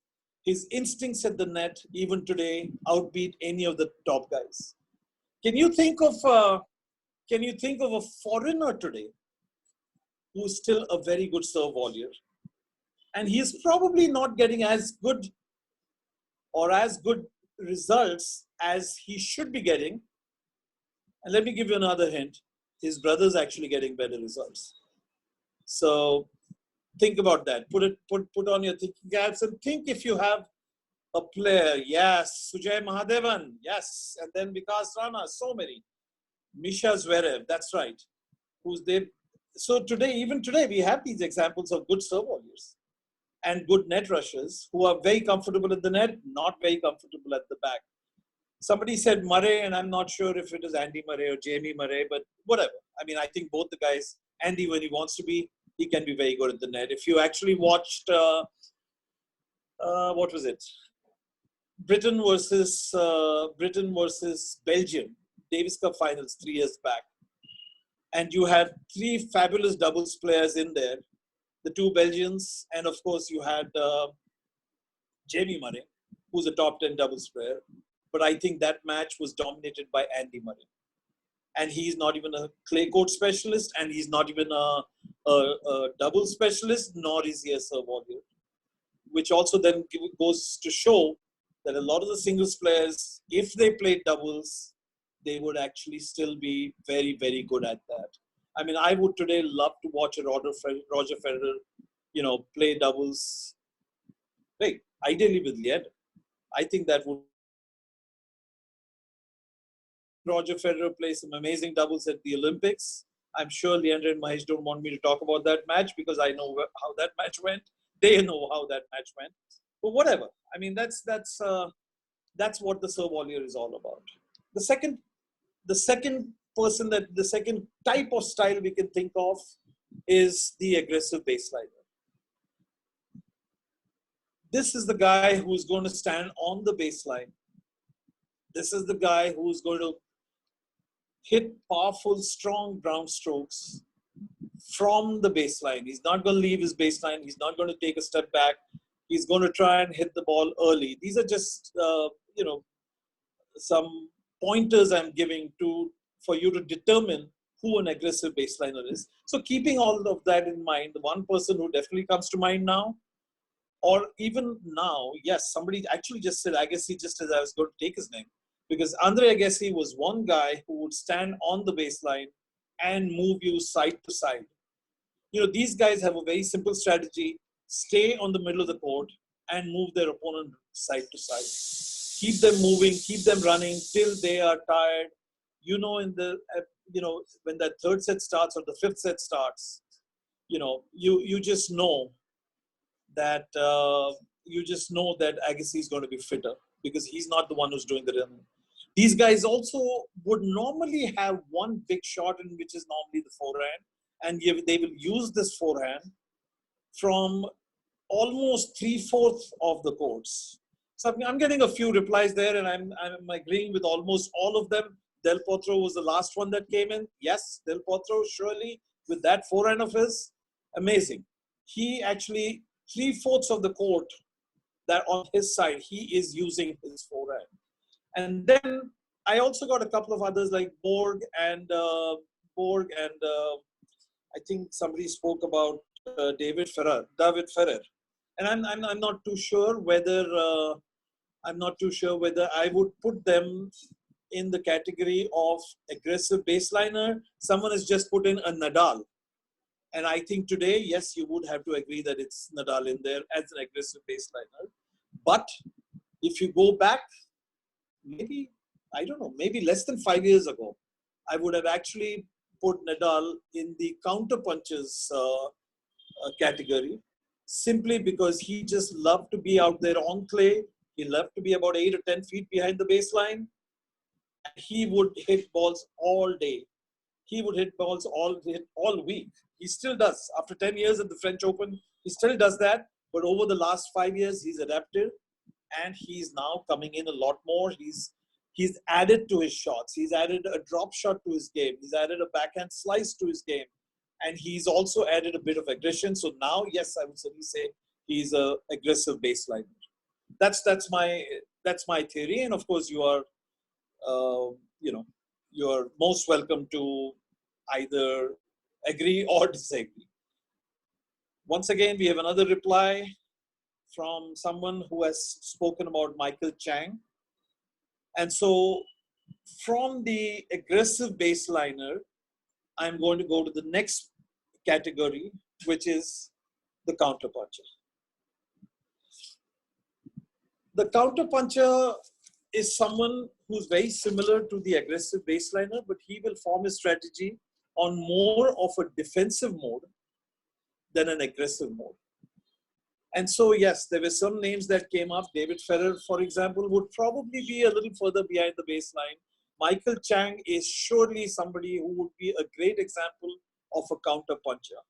His instincts at the net, even today, outbeat any of the top guys. Can you think of a foreigner today who's still a very good serve volleyer? And he's probably not getting as good results as he should be getting. And let me give you another hint. His brother's actually getting better results. So think about that. Put on your thinking caps and think if you have a player. Yes, Sujay Mahadevan. Yes, and then Vikas Rana. So many. Misha Zverev. That's right. Who's there? So even today, we have these examples of good serve volleyers and good net rushers who are very comfortable at the net, not very comfortable at the back. Somebody said Murray, and I'm not sure if it is Andy Murray or Jamie Murray, but whatever. I mean, I think both the guys, Andy, when he wants to be, he can be very good at the net. If you actually watched, what was it? Britain versus Belgium, Davis Cup finals 3 years back. And you had 3 fabulous doubles players in there. The 2 Belgians, and of course you had Jamie Murray, who's a top 10 doubles player. But I think that match was dominated by Andy Murray. and he's not even a clay court specialist, and he's not even a double specialist, nor is he a serve volleyer. Which also then goes to show that a lot of the singles players, if they played doubles, they would actually still be very, very good at that. I mean, I would today love to watch a Roger Federer, play doubles. Right, ideally with Leander. I think that would. Roger Federer plays some amazing doubles at the Olympics. I'm sure Leander and Mahesh don't want me to talk about that match because I know how that match went. They know how that match went. But whatever. I mean, that's what the serve volleyer is all about. The second type of style we can think of is the aggressive baseliner. This is the guy who's going to stand on the baseline. This is the guy who's going to hit powerful, strong ground strokes from the baseline. He's not going to leave his baseline. He's not going to take a step back. He's going to try and hit the ball early. These are just, some pointers I'm giving for you to determine who an aggressive baseliner is. So keeping all of that in mind, the one person who definitely comes to mind now, or even now, yes, somebody actually just said Agassi just as I was going to take his name. Because Andre Agassi was one guy who would stand on the baseline and move you side to side. These guys have a very simple strategy. Stay on the middle of the court and move their opponent side to side. Keep them moving, keep them running till they are tired. When that third set starts or the fifth set starts, you just know that Agassi is going to be fitter because he's not the one who's doing the running. These guys also would normally have one big shot, in which is normally the forehand, and they will use this forehand from almost 3/4 of the courts. So I'm getting a few replies there, and I'm agreeing with almost all of them. Del Potro was the last one that came in. Yes, Del Potro, surely, with that forehand of his, amazing. He actually, 3/4 of the court that on his side, he is using his forehand. And then I also got a couple of others like Borg and I think somebody spoke about David Ferrer. And I'm not too sure whether I would put them in the category of aggressive baseliner. Someone has just put in a Nadal. And I think today, yes, you would have to agree that it's Nadal in there as an aggressive baseliner. But if you go back, maybe less than 5 years ago, I would have actually put Nadal in the counter punches category, simply because he just loved to be out there on clay. He loved to be about 8 or 10 feet behind the baseline. He would hit balls all day. He would hit balls all week. He still does. After 10 years at the French Open, he still does that. But over the last 5 years, he's adapted, and he's now coming in a lot more. He's added to his shots. He's added a drop shot to his game. He's added a backhand slice to his game. And he's also added a bit of aggression. So now, yes, I would certainly say he's an aggressive baseliner. That's my theory. And of course, you are most welcome to either agree or disagree. Once again, we have another reply from someone who has spoken about Michael Chang. And so from the aggressive baseliner, I'm going to go to the next category, which is the counterpuncher. The counterpuncher is someone who's very similar to the aggressive baseliner, but he will form a strategy on more of a defensive mode than an aggressive mode. And so, yes, there were some names that came up. David Ferrer, for example, would probably be a little further behind the baseline. Michael Chang is surely somebody who would be a great example of a counter puncher.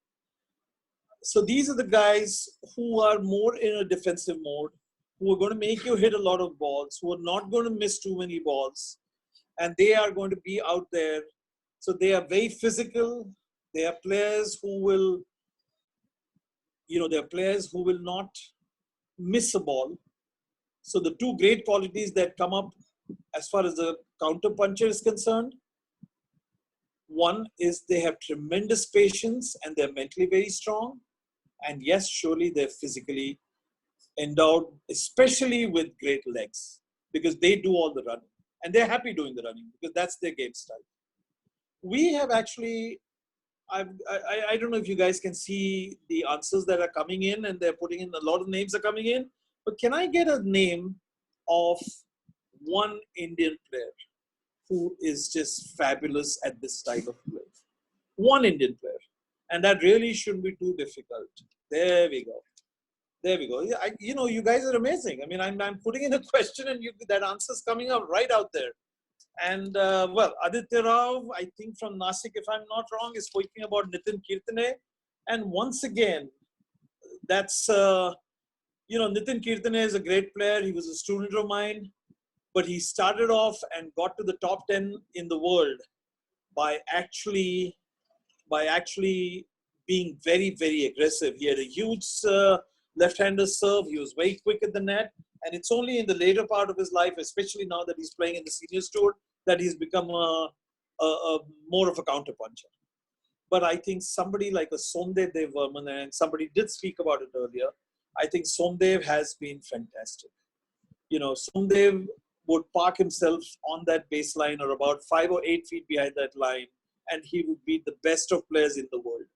So these are the guys who are more in a defensive mode, who are going to make you hit a lot of balls, who are not going to miss too many balls, and they are going to be out there. So they are very physical. They are players who will, not miss a ball. So the two great qualities that come up as far as the counter puncher is concerned One is they have tremendous patience and they're mentally very strong. And yes, surely they're physically endowed, especially with great legs, because they do all the running. And they're happy doing the running because that's their game style. We have actually, I don't know if you guys can see the answers that are coming in, and they're putting in, a lot of names are coming in. But can I get a name of one Indian player who is just fabulous at this style of play? One Indian player. And that really shouldn't be too difficult. There we go. There we go. Yeah, you guys are amazing. I mean, I'm putting in a question and that answer's coming up right out there. And well, Aditya Rao, I think from Nasik, if I'm not wrong, is speaking about Nitin Kirtane. And once again, that's, Nitin Kirtane is a great player. He was a student of mine, but he started off and got to the top 10 in the world by actually being very, very aggressive. He had a huge left-hander serve. He was very quick at the net. And it's only in the later part of his life, especially now that he's playing in the seniors tour, that he's become a more of a counterpuncher. But I think somebody like a Somdev Devvarman, and somebody did speak about it earlier, I think Somdev has been fantastic. Somdev would park himself on that baseline or about 5 or 8 feet behind that line, and he would be the best of players in the world.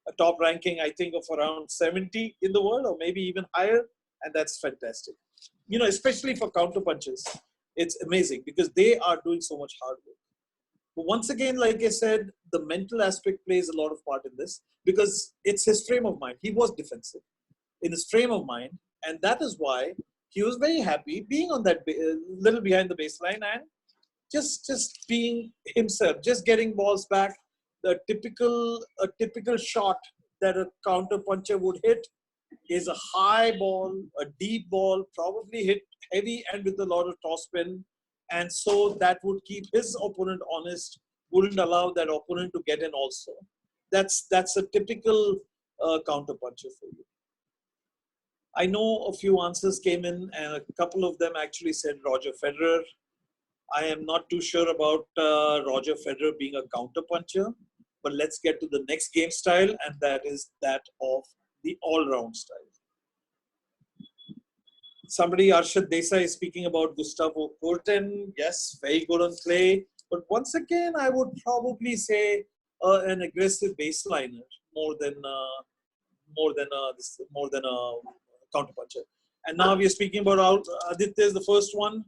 A top ranking, I think, of around 70 in the world, or maybe even higher, and that's fantastic. Especially for counterpunchers, it's amazing because they are doing so much hard work. But once again, like I said, the mental aspect plays a lot of part in this because it's his frame of mind. He was defensive in his frame of mind, and that is why he was very happy being on that little behind the baseline and just being himself, just getting balls back. A typical shot that a counter puncher would hit is a high ball, a deep ball, probably hit heavy and with a lot of toss spin. And so that would keep his opponent honest, wouldn't allow that opponent to get in also. That's a typical counter puncher for you. I know a few answers came in and a couple of them actually said Roger Federer. I am not too sure about Roger Federer being a counter puncher, but let's get to the next game style, and that is that of the all-round style. Somebody, Arshad Desai, is speaking about Gustavo Kuerten. Yes, very good on clay. But once again, I would probably say an aggressive baseliner more than a counterpuncher. And now we are speaking about Aditya is the first one.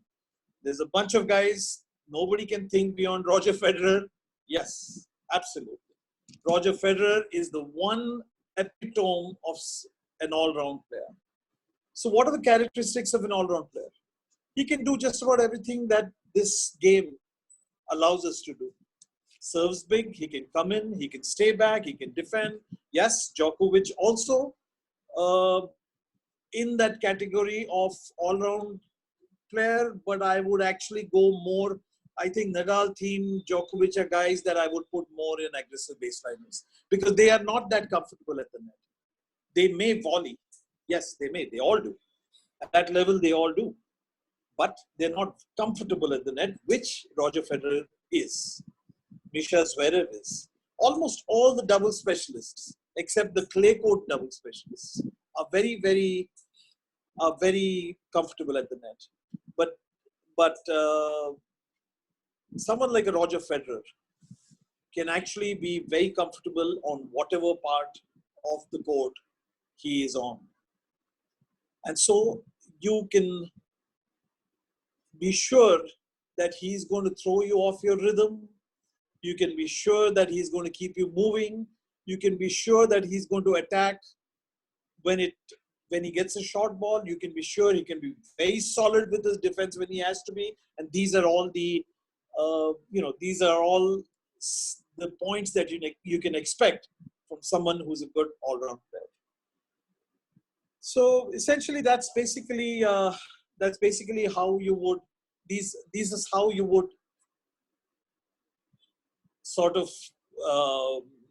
There's a bunch of guys. Nobody can think beyond Roger Federer. Yes, absolutely. Roger Federer is the one epitome of an all-round player. So what are the characteristics of an all-round player? He can do just about everything that this game allows us to do. Serves big, he can come in, he can stay back, he can defend. Yes, Djokovic also in that category of all-round player, but I would actually go more. I think Nadal, Thiem, Djokovic are guys that I would put more in aggressive baseliners because they are not that comfortable at the net. They may volley. Yes, they may. They all do. At that level, they all do. But they're not comfortable at the net, which Roger Federer is. Misha Zverev is. Almost all the double specialists, except the clay court double specialists, are very, very comfortable at the net. But someone like a Roger Federer can actually be very comfortable on whatever part of the court he is on. And so you can be sure that he's going to throw you off your rhythm. You can be sure that he's going to keep you moving. You can be sure that he's going to attack when he gets a short ball. You can be sure he can be very solid with his defense when he has to be. And these are all the, these are all the points that you can expect from someone who's a good all-round player. So essentially, that's basically how you would. This is how you would sort of.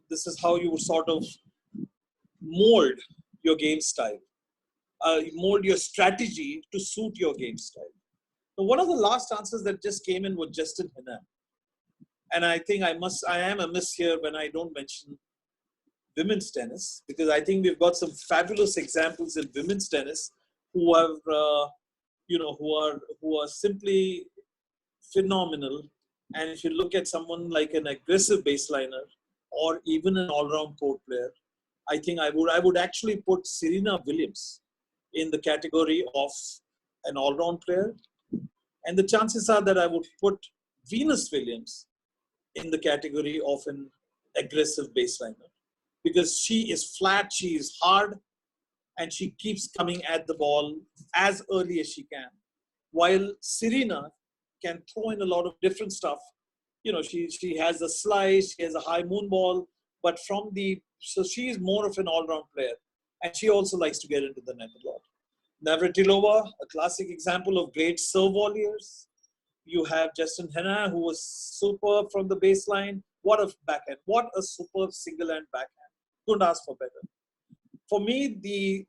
This is how you would sort of mold your game style, mold your strategy to suit your game style. Now, one of the last answers that just came in was Justin Henin. And I think I am amiss here when I don't mention women's tennis, because I think we've got some fabulous examples in women's tennis who have, who are simply phenomenal. And if you look at someone like an aggressive baseliner or even an all-round court player, I think I would actually put Serena Williams in the category of an all-round player. And the chances are that I would put Venus Williams in the category of an aggressive baseliner, because she is flat, she is hard, and she keeps coming at the ball as early as she can. While Serena can throw in a lot of different stuff. She has a slice, she has a high moon ball, but so she is more of an all-round player. And she also likes to get into the net a lot. Navratilova, a classic example of great serve volleyers. You have Justin Henna, who was superb from the baseline. What a backhand. What a superb single-hand backhand. Couldn't ask for better. For me,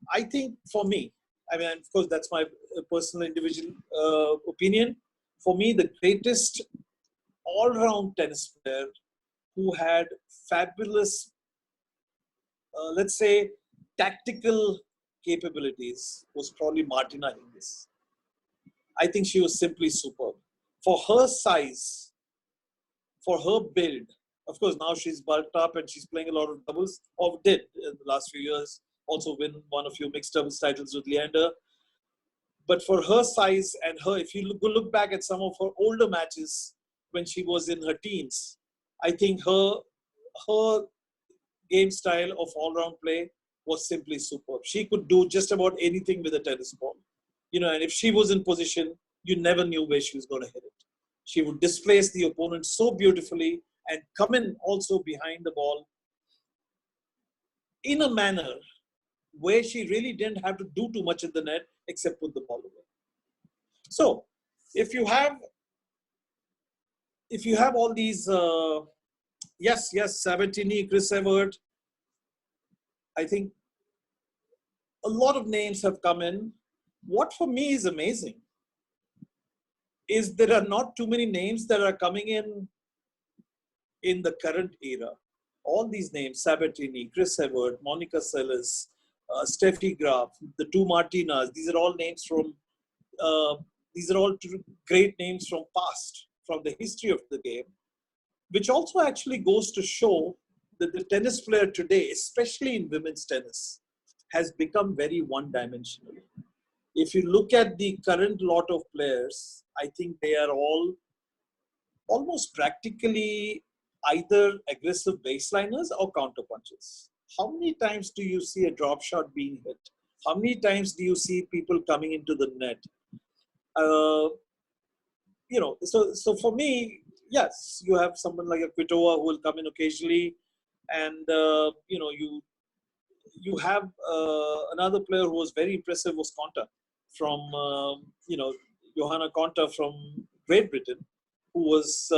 I mean, of course, that's my personal individual opinion. For me, the greatest all-round tennis player who had fabulous, let's say, tactical capabilities was probably Martina Hingis. I think she was simply superb. For her size, for her build, of course, now she's bulked up and she's playing a lot of doubles, or did in the last few years, also won a few mixed doubles titles with Leander. But for her size and if you look back at some of her older matches when she was in her teens, I think her game style of all-round play was simply superb. She could do just about anything with a tennis ball. And if she was in position, you never knew where she was going to hit it. She would displace the opponent so beautifully and come in also behind the ball in a manner where she really didn't have to do too much in the net except put the ball away. So if you have all these, Sabatini, Chris Evert, I think a lot of names have come in. What for me is amazing is there are not too many names that are coming in the current era. All these names, Sabatini, Chris Evert, Monica Seles, Steffi Graf, the two Martinas, these are all names from, these are all great names from past, from the history of the game, which also actually goes to show that the tennis player today, especially in women's tennis, has become very one-dimensional. If you look at the current lot of players, I think they are all almost practically either aggressive baseliners or counterpunchers. How many times do you see a drop shot being hit? How many times do you see people coming into the net? So for me, yes, you have someone like a Kvitova who will come in occasionally, and you have another player who was very impressive was Konta from Johanna Konta from Great Britain, who was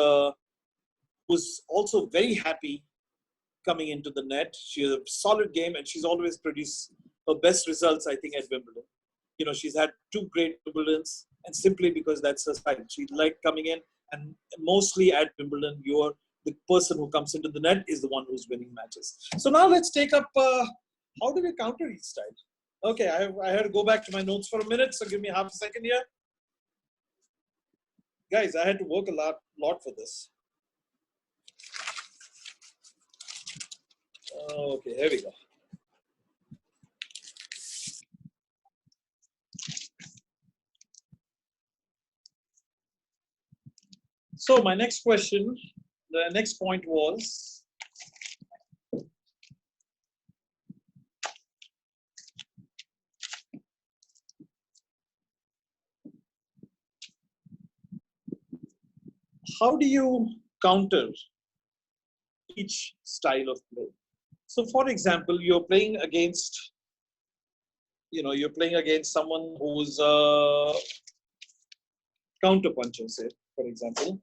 also very happy coming into the net. She has a solid game and she's always produced her best results, I think, at Wimbledon. She's had 2 great Wimbledons, and simply because that's her style. She liked coming in, and mostly at Wimbledon, the person who comes into the net is the one who's winning matches. So now let's take up, how do we counter each style? Okay, I had to go back to my notes for a minute, so give me half a second here. Guys, I had to work a lot for this. Okay, here we go. So my next question, the next point was, how do you counter each style of play? So for example, you're playing against someone who's a counterpuncher, say, for example.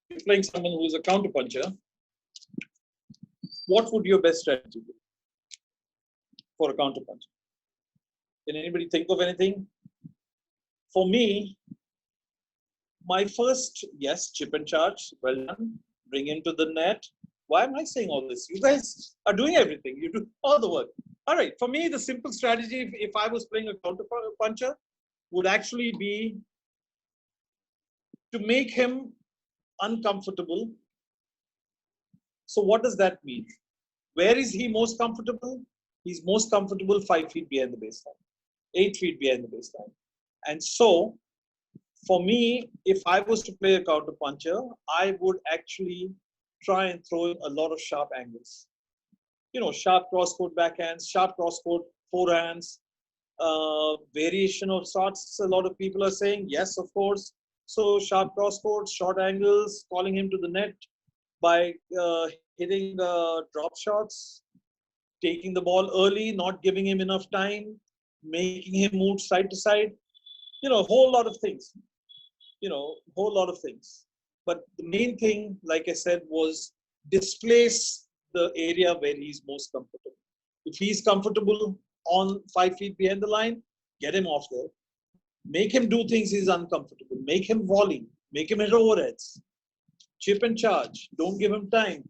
You're playing someone who's a counterpuncher. What would your best strategy be for a counterpuncher? Can anybody think of anything? For me, my first, yes, chip and charge, well done. Bring him to the net. Why am I saying all this? You guys are doing everything. You do all the work. All right, for me, the simple strategy, if I was playing a counter puncher, would actually be to make him uncomfortable. So what does that mean? Where is he most comfortable? He's most comfortable 5 feet behind the baseline, 8 feet behind the baseline. And so, for me, if I was to play a counter puncher, I would actually try and throw in a lot of sharp angles. You know, sharp cross-court backhands, sharp cross-court forehands, variation of sorts. A lot of people are saying, yes, of course. So sharp cross-court, short angles, calling him to the net by hitting drop shots, taking the ball early, not giving him enough time, making him move side to side. You know, a whole lot of things. You know, a whole lot of things. But the main thing, like I said, was displace the area where he's most comfortable. If he's comfortable on 5 feet behind the line, get him off there. Make him do things he's uncomfortable. Make him volley. Make him hit overheads. Chip and charge. Don't give him time.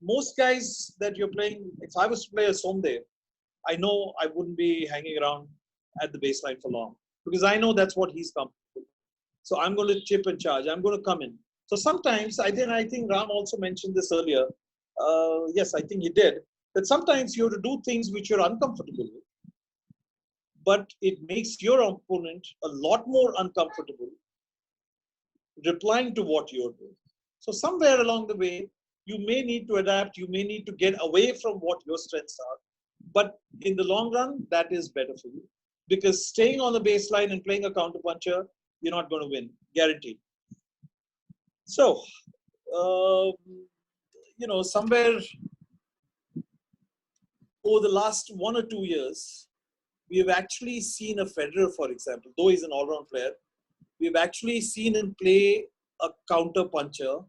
Most guys that you're playing, if I was to play a Somdev, I know I wouldn't be hanging around at the baseline for long because I know that's what he's comfortable. So I'm going to chip and charge. I'm going to come in. So sometimes, I think Ram also mentioned this earlier. Yes, I think he did. That sometimes you have to do things which you're uncomfortable with, but it makes your opponent a lot more uncomfortable replying to what you're doing. So somewhere along the way, you may need to adapt. You may need to get away from what your strengths are. But in the long run, that is better for you. Because staying on the baseline and playing a counter puncher, you're not going to win, guaranteed. So, you know, somewhere over the last 1 or 2 years, we have actually seen a Federer, for example, though he's an all-round player, we've actually seen him play a counter puncher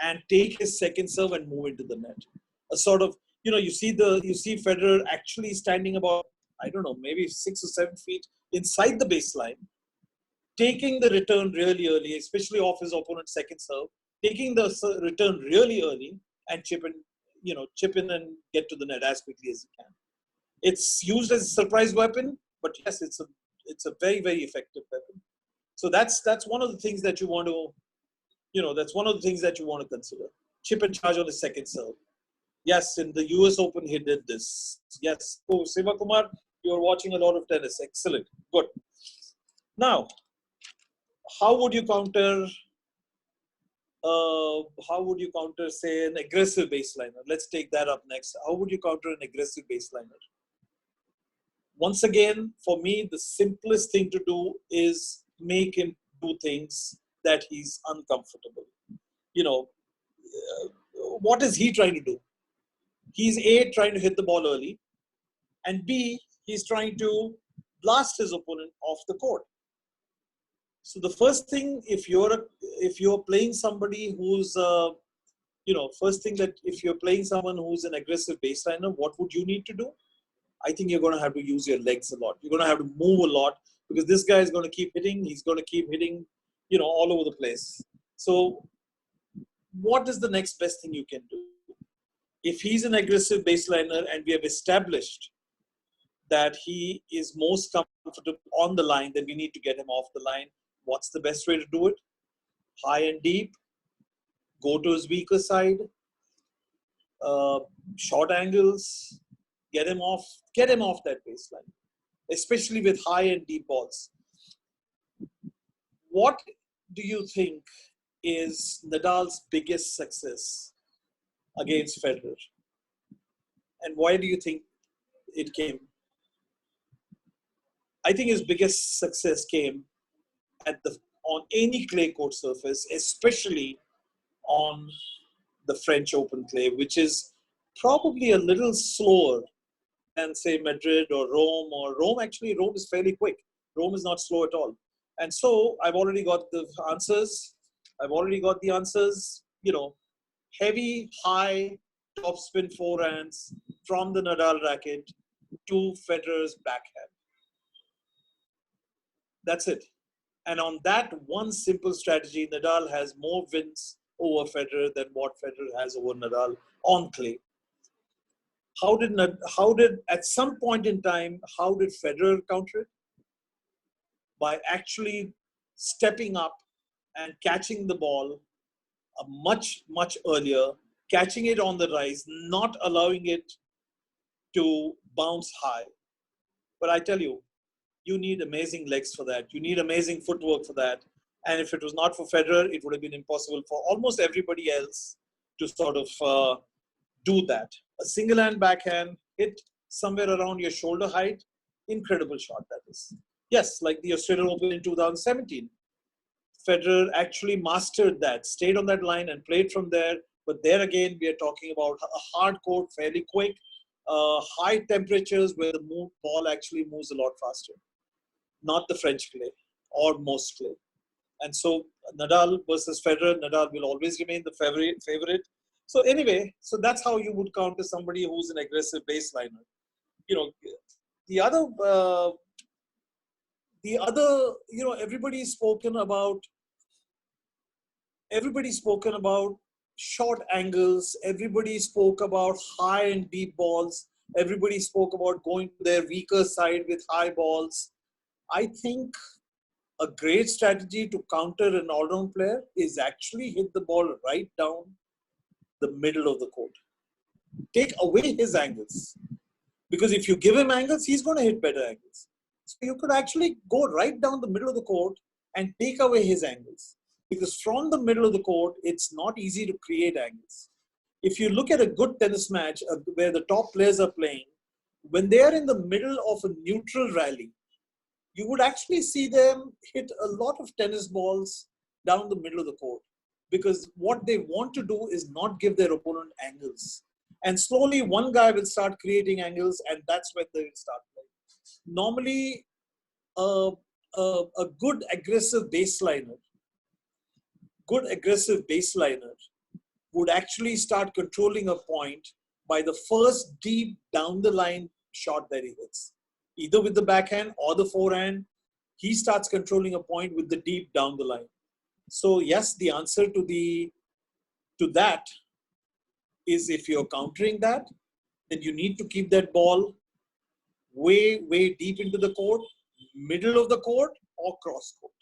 and take his second serve and move into the net. A sort of, you know, you see Federer actually standing about, I don't know, maybe 6 or 7 feet inside the baseline, taking the return really early, especially off his opponent's second serve, taking the return really early and chip in and get to the net as quickly as he can. It's used as a surprise weapon, but yes, it's a very, very effective weapon. So that's one of the things that you want to, that's one of the things that you want to consider. Chip and charge on his second serve. Yes, in the US Open, he did this. Yes. Oh, Siva Kumar, you're watching a lot of tennis. Excellent. Good. Now, how would you counter, say, an aggressive baseliner? Let's take that up next. How would you counter an aggressive baseliner? Once again, for me, the simplest thing to do is make him do things that he's uncomfortable. What is he trying to do? He's A, trying to hit the ball early, and B, he's trying to blast his opponent off the court. So the first thing, if you're playing somebody who's, if you're playing someone who's an aggressive baseliner, what would you need to do? I think you're going to have to use your legs a lot. You're going to have to move a lot because this guy is going to keep hitting. He's going to keep hitting, all over the place. So what is the next best thing you can do? If he's an aggressive baseliner and we have established that he is most comfortable on the line, then we need to get him off the line. What's the best way to do it? High and deep, go to his weaker side, short angles, get him off that baseline, especially with high and deep balls. What do you think is Nadal's biggest success against Federer? And why do you think it came? I think his biggest success came on any clay court surface, especially on the French Open clay, which is probably a little slower than, say, Madrid or Rome. Actually, Rome is fairly quick. Rome is not slow at all. And so I've already got the answers. Heavy, high, topspin forehands from the Nadal racket to Federer's backhand. That's it. And on that one simple strategy, Nadal has more wins over Federer than what Federer has over Nadal on clay. How did at some point in time, how did Federer counter it? By actually stepping up and catching the ball much, much earlier, catching it on the rise, not allowing it to bounce high. But I tell you, you need amazing legs for that. You need amazing footwork for that. And if it was not for Federer, it would have been impossible for almost everybody else to sort of do that. A single hand backhand, hit somewhere around your shoulder height, incredible shot that is. Yes, like the Australian Open in 2017. Federer actually mastered that, stayed on that line and played from there. But there again, we are talking about a hard court, fairly quick, high temperatures where the ball actually moves a lot faster. Not the French clay or most clay. And so Nadal versus Federer, Nadal will always remain the favorite. So anyway, so that's how you would counter somebody who's an aggressive baseliner. You know, the other, you know, everybody's spoken about short angles. Everybody spoke about high and deep balls. Everybody spoke about going to their weaker side with high balls. I think a great strategy to counter an all-round player is actually hit the ball right down the middle of the court. Take away his angles. Because if you give him angles, he's going to hit better angles. So you could actually go right down the middle of the court and take away his angles. Because from the middle of the court, it's not easy to create angles. If you look at a good tennis match where the top players are playing, when they are in the middle of a neutral rally, you would actually see them hit a lot of tennis balls down the middle of the court. Because what they want to do is not give their opponent angles. And slowly one guy will start creating angles, and that's when they will start playing. Normally, a good aggressive baseliner would actually start controlling a point by the first deep down the line shot that he hits. Either with the backhand or the forehand, he starts controlling a point with the deep down the line. So yes, the answer to that is if you're countering that, then you need to keep that ball way, way deep into the court, middle of the court, or cross court.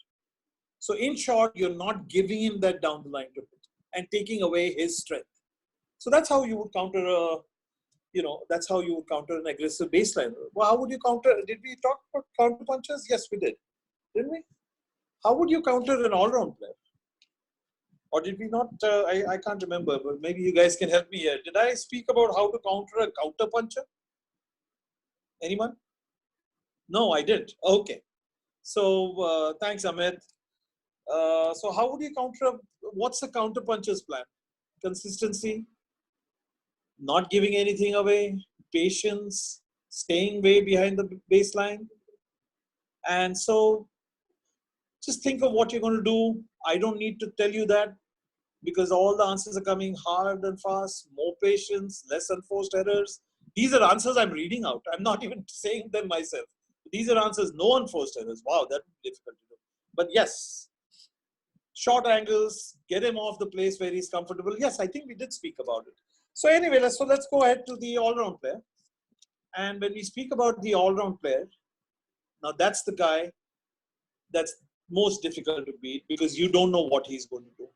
So in short, you're not giving him that down the line to hit and taking away his strength. So that's how you would counter that's how you would counter an aggressive baseliner. Well, how would you counter? Did we talk about counter punches? Yes, we did. Didn't we? How would you counter an all-round player? Or did we not? I can't remember, but maybe you guys can help me here. Did I speak about how to counter a counter puncher? Anyone? No, I didn't. Okay. So thanks, Amit. So how would you counter? What's the counter puncher's plan? Consistency, not giving anything away, patience, staying way behind the baseline. And so just think of what you're going to do. I don't need to tell you that because all the answers are coming hard and fast, more patience, less unforced errors. These are answers I'm reading out. I'm not even saying them myself. These are answers, no unforced errors. Wow, that would be difficult to do. But yes, short angles, get him off the place where he's comfortable. Yes, I think we did speak about it. So anyway, let's go ahead to the all-round player. And when we speak about the all-round player, now that's the guy that's most difficult to beat because you don't know what he's going to do.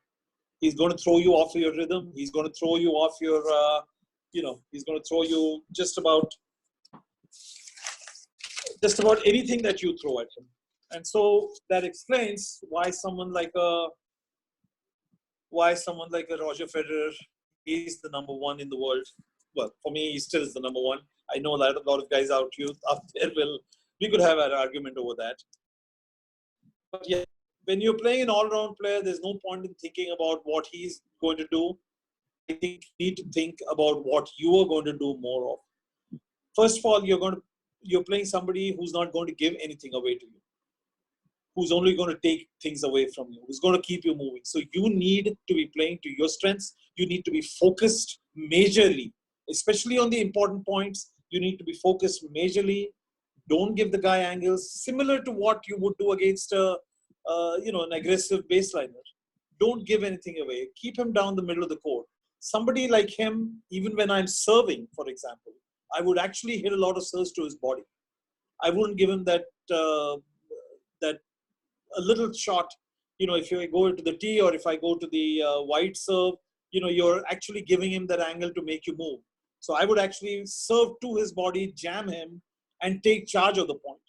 He's going to throw you off your rhythm. He's going to throw you off your, he's going to throw you just about anything that you throw at him. And so that explains why someone like a Roger Federer is the number one in the world. Well, for me, he still is the number one. I know a lot of guys out there we could have an argument over that. But yeah, when you're playing an all-round player, there's no point in thinking about what he's going to do. I think you need to think about what you are going to do more of. First of all, you're playing somebody who's not going to give anything away to you, who's only going to take things away from you, who's going to keep you moving. So you need to be playing to your strengths. You need to be focused majorly, especially on the important points. You need to be focused majorly. Don't give the guy angles, similar to what you would do against an aggressive baseliner. Don't give anything away. Keep him down the middle of the court. Somebody like him, even when I'm serving, for example, I would actually hit a lot of serves to his body. I wouldn't give him that a little shot. If you go into the tee or if I go to the wide serve, you're actually giving him that angle to make you move. So I would actually serve to his body, jam him, and take charge of the point.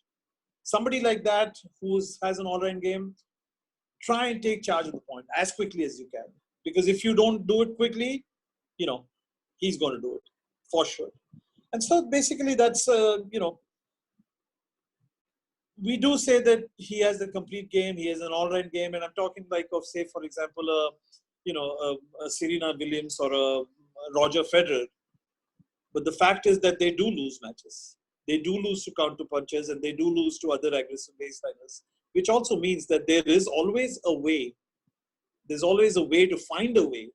Somebody like that who has an all-round game, try and take charge of the point as quickly as you can. Because if you don't do it quickly, he's going to do it for sure. And so basically that's, we do say that he has a complete game. He has an all-round game. And I'm talking like of, say, for example, a Serena Williams or a Roger Federer. But the fact is that they do lose matches. They do lose to counter punches and they do lose to other aggressive baseliners, which also means that there is always a way. There's always a way to find a way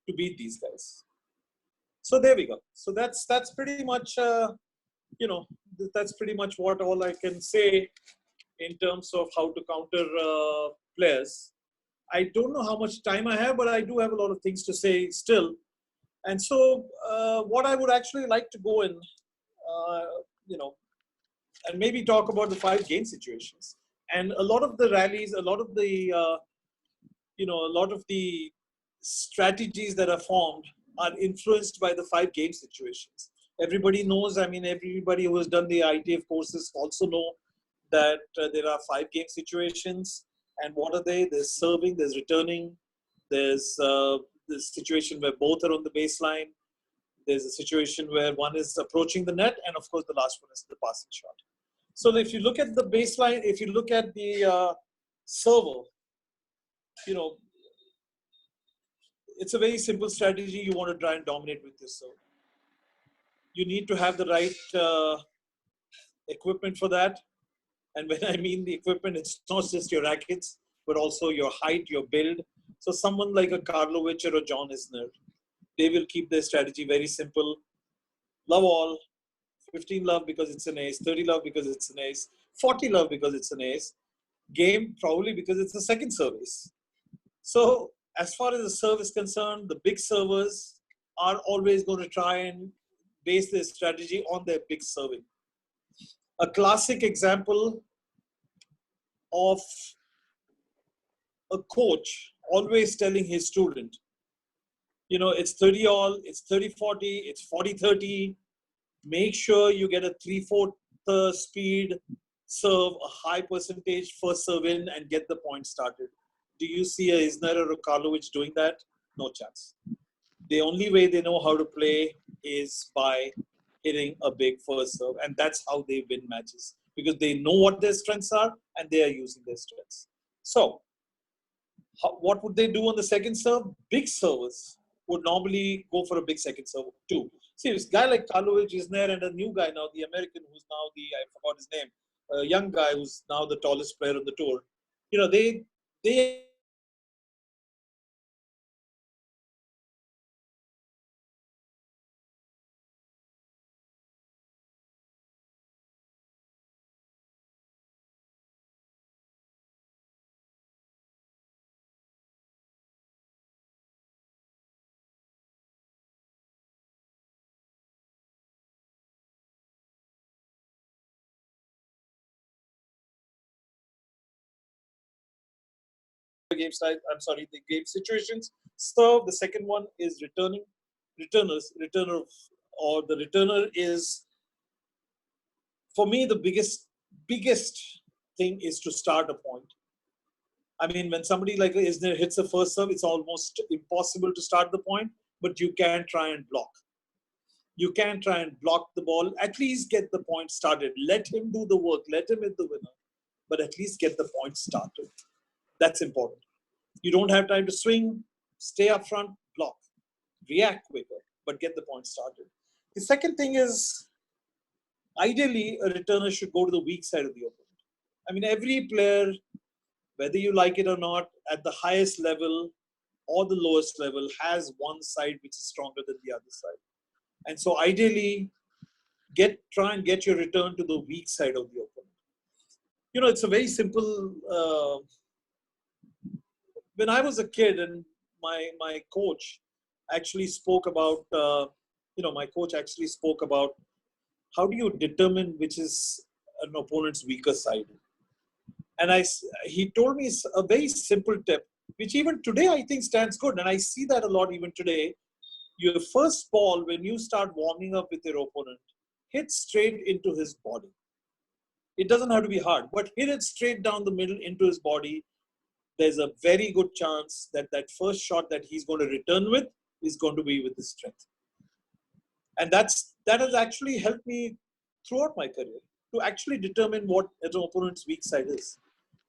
to beat these guys. So there we go. So that's pretty much, that's pretty much what all I can say in terms of how to counter players. I don't know how much time I have, but I do have a lot of things to say still. And so what I would actually like to go in, and maybe talk about the 5-game situations. And a lot of the rallies, a lot of the, a lot of the strategies that are formed are influenced by the 5-game situations. Everybody knows, everybody who has done the ITF courses also know that there are 5-game situations. And what are they? There's serving, there's returning, there's the situation where both are on the baseline. There's a situation where one is approaching the net, and of course the last one is the passing shot. So if you look at the baseline, if you look at the server, it's a very simple strategy. You want to try and dominate with your serve. You need to have the right equipment for that. And when I mean the equipment, it's not just your rackets, but also your height, your build. So someone like a Karlovic or a John Isner, they will keep their strategy very simple. Love all, 15 love because it's an ace, 30 love because it's an ace, 40 love because it's an ace, game probably because it's a second service. So as far as the serve is concerned, the big servers are always going to try and base their strategy on their big serving. A classic example of a coach always telling his student, it's 30 all, it's 30-40, it's 40-30. Make sure you get a 3/4 speed serve, a high percentage first serve in, and get the point started. Do you see a Isner or a Karlovic doing that? No chance. The only way they know how to play is by hitting a big first serve, and that's how they win matches, because they know what their strengths are and they are using their strengths. So what would they do on the second serve? Big servers would normally go for a big second serve too. See, this guy like Karlovic is there, and a new guy now, the American who's now I forgot his name, a young guy who's now the tallest player on the tour. They game side, the game situations. So the second one is returner, or the returner is, for me, the biggest thing is to start a point. When somebody like Isner hits a first serve, it's almost impossible to start the point, but you can try and block. You can try and block the ball, at least get the point started. Let him do the work, let him hit the winner, but at least get the point started. That's important. You don't have time to swing, stay up front, block, react quicker, but get the point started. The second thing is, ideally, a returner should go to the weak side of the opponent. Every player, whether you like it or not, at the highest level or the lowest level, has one side which is stronger than the other side. And so ideally, try and get your return to the weak side of the opponent. You know, it's a very simple. When I was a kid, and my coach actually spoke about, my coach actually spoke about how do you determine which is an opponent's weaker side. And he told me a very simple tip, which even today I think stands good. And I see that a lot even today. Your first ball, when you start warming up with your opponent, hit straight into his body. It doesn't have to be hard, but hit it straight down the middle into his body. There's a very good chance that that first shot that he's going to return with is going to be with his strength. And that has actually helped me throughout my career to actually determine what an opponent's weak side is.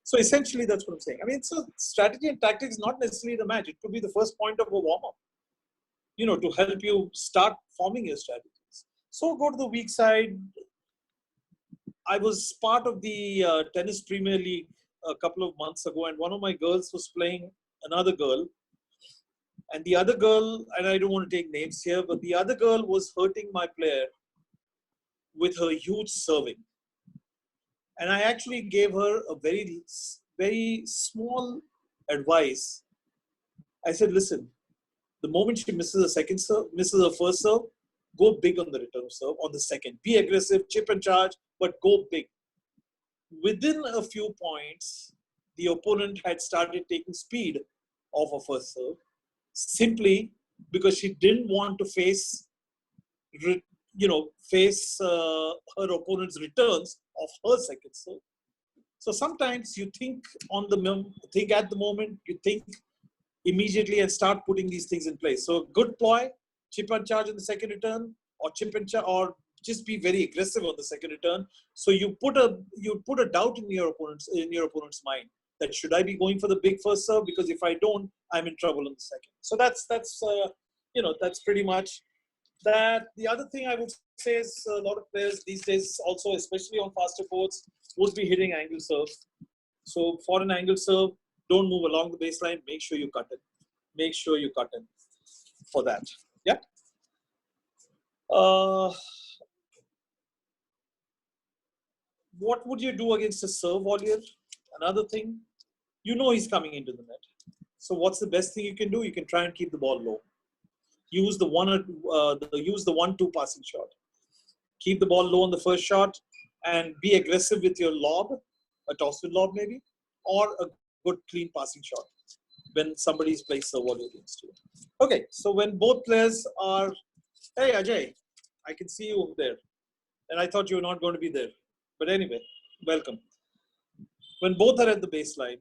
So essentially, that's what I'm saying. I mean, so strategy and tactics is not necessarily the match. It could be the first point of a warm-up, to help you start forming your strategies. So go to the weak side. I was part of the Tennis Premier League a couple of months ago, and one of my girls was playing another girl. And the other girl, and I don't want to take names here, but the other girl was hurting my player with her huge serving. And I actually gave her a very, very small advice. I said, listen, the moment she misses a second serve, misses her first serve, go big on the return serve on the second. Be aggressive, chip and charge, but go big. Within a few points, the opponent had started taking speed off her first serve, simply because she didn't want to face her opponent's returns of her second serve. So sometimes you think at the moment, you think immediately and start putting these things in place. So good ploy, chip and charge in the second return, or chip and charge, or just be very aggressive on the second return. So you put a doubt in your opponent's mind that should I be going for the big first serve, because if I don't, I'm in trouble in the second. So that's pretty much that. The other thing I would say is a lot of players these days, also especially on faster courts, would be hitting angle serve. So for an angle serve, don't move along the baseline. Make sure you cut it. Make sure you cut in for that. Yeah. What would you do against a serve volleyer? Another thing, he's coming into the net. So what's the best thing you can do? You can try and keep the ball low. Use the 1-2 passing shot. Keep the ball low on the first shot and be aggressive with your lob, a toss with lob maybe, or a good clean passing shot when somebody's playing serve volley against you. Okay, so when both players are, hey Ajay, I can see you over there, and I thought you were not going to be there. But anyway, welcome. When both are at the baseline,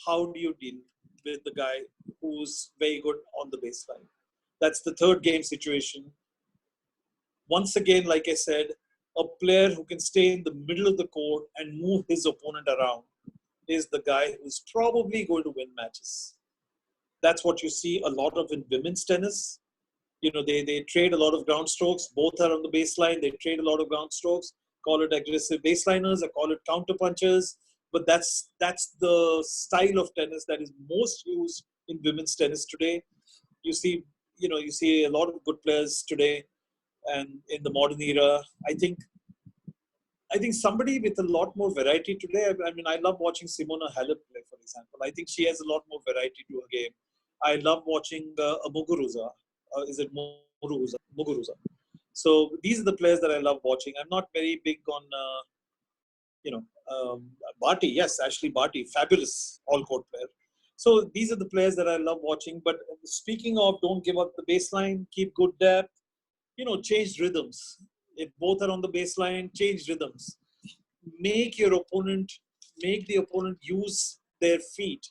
how do you deal with the guy who's very good on the baseline? That's the third game situation. Once again, like I said, a player who can stay in the middle of the court and move his opponent around is the guy who's probably going to win matches. That's what you see a lot of in women's tennis. They trade a lot of ground strokes. Both are on the baseline. They trade a lot of ground strokes. Call it aggressive baseliners, or call it counter punchers. But that's the style of tennis that is most used in women's tennis today. You see a lot of good players today, and in the modern era, I think somebody with a lot more variety today. I mean, I love watching Simona Halep play, for example. I think she has a lot more variety to her game. I love watching Muguruza. Is it Muguruza? Muguruza. So these are the players that I love watching. I'm not very big on, Barty. Yes, Ashley Barty, fabulous all-court player. So these are the players that I love watching. But speaking of, don't give up the baseline, keep good depth, change rhythms. If both are on the baseline, change rhythms. Make the opponent use their feet.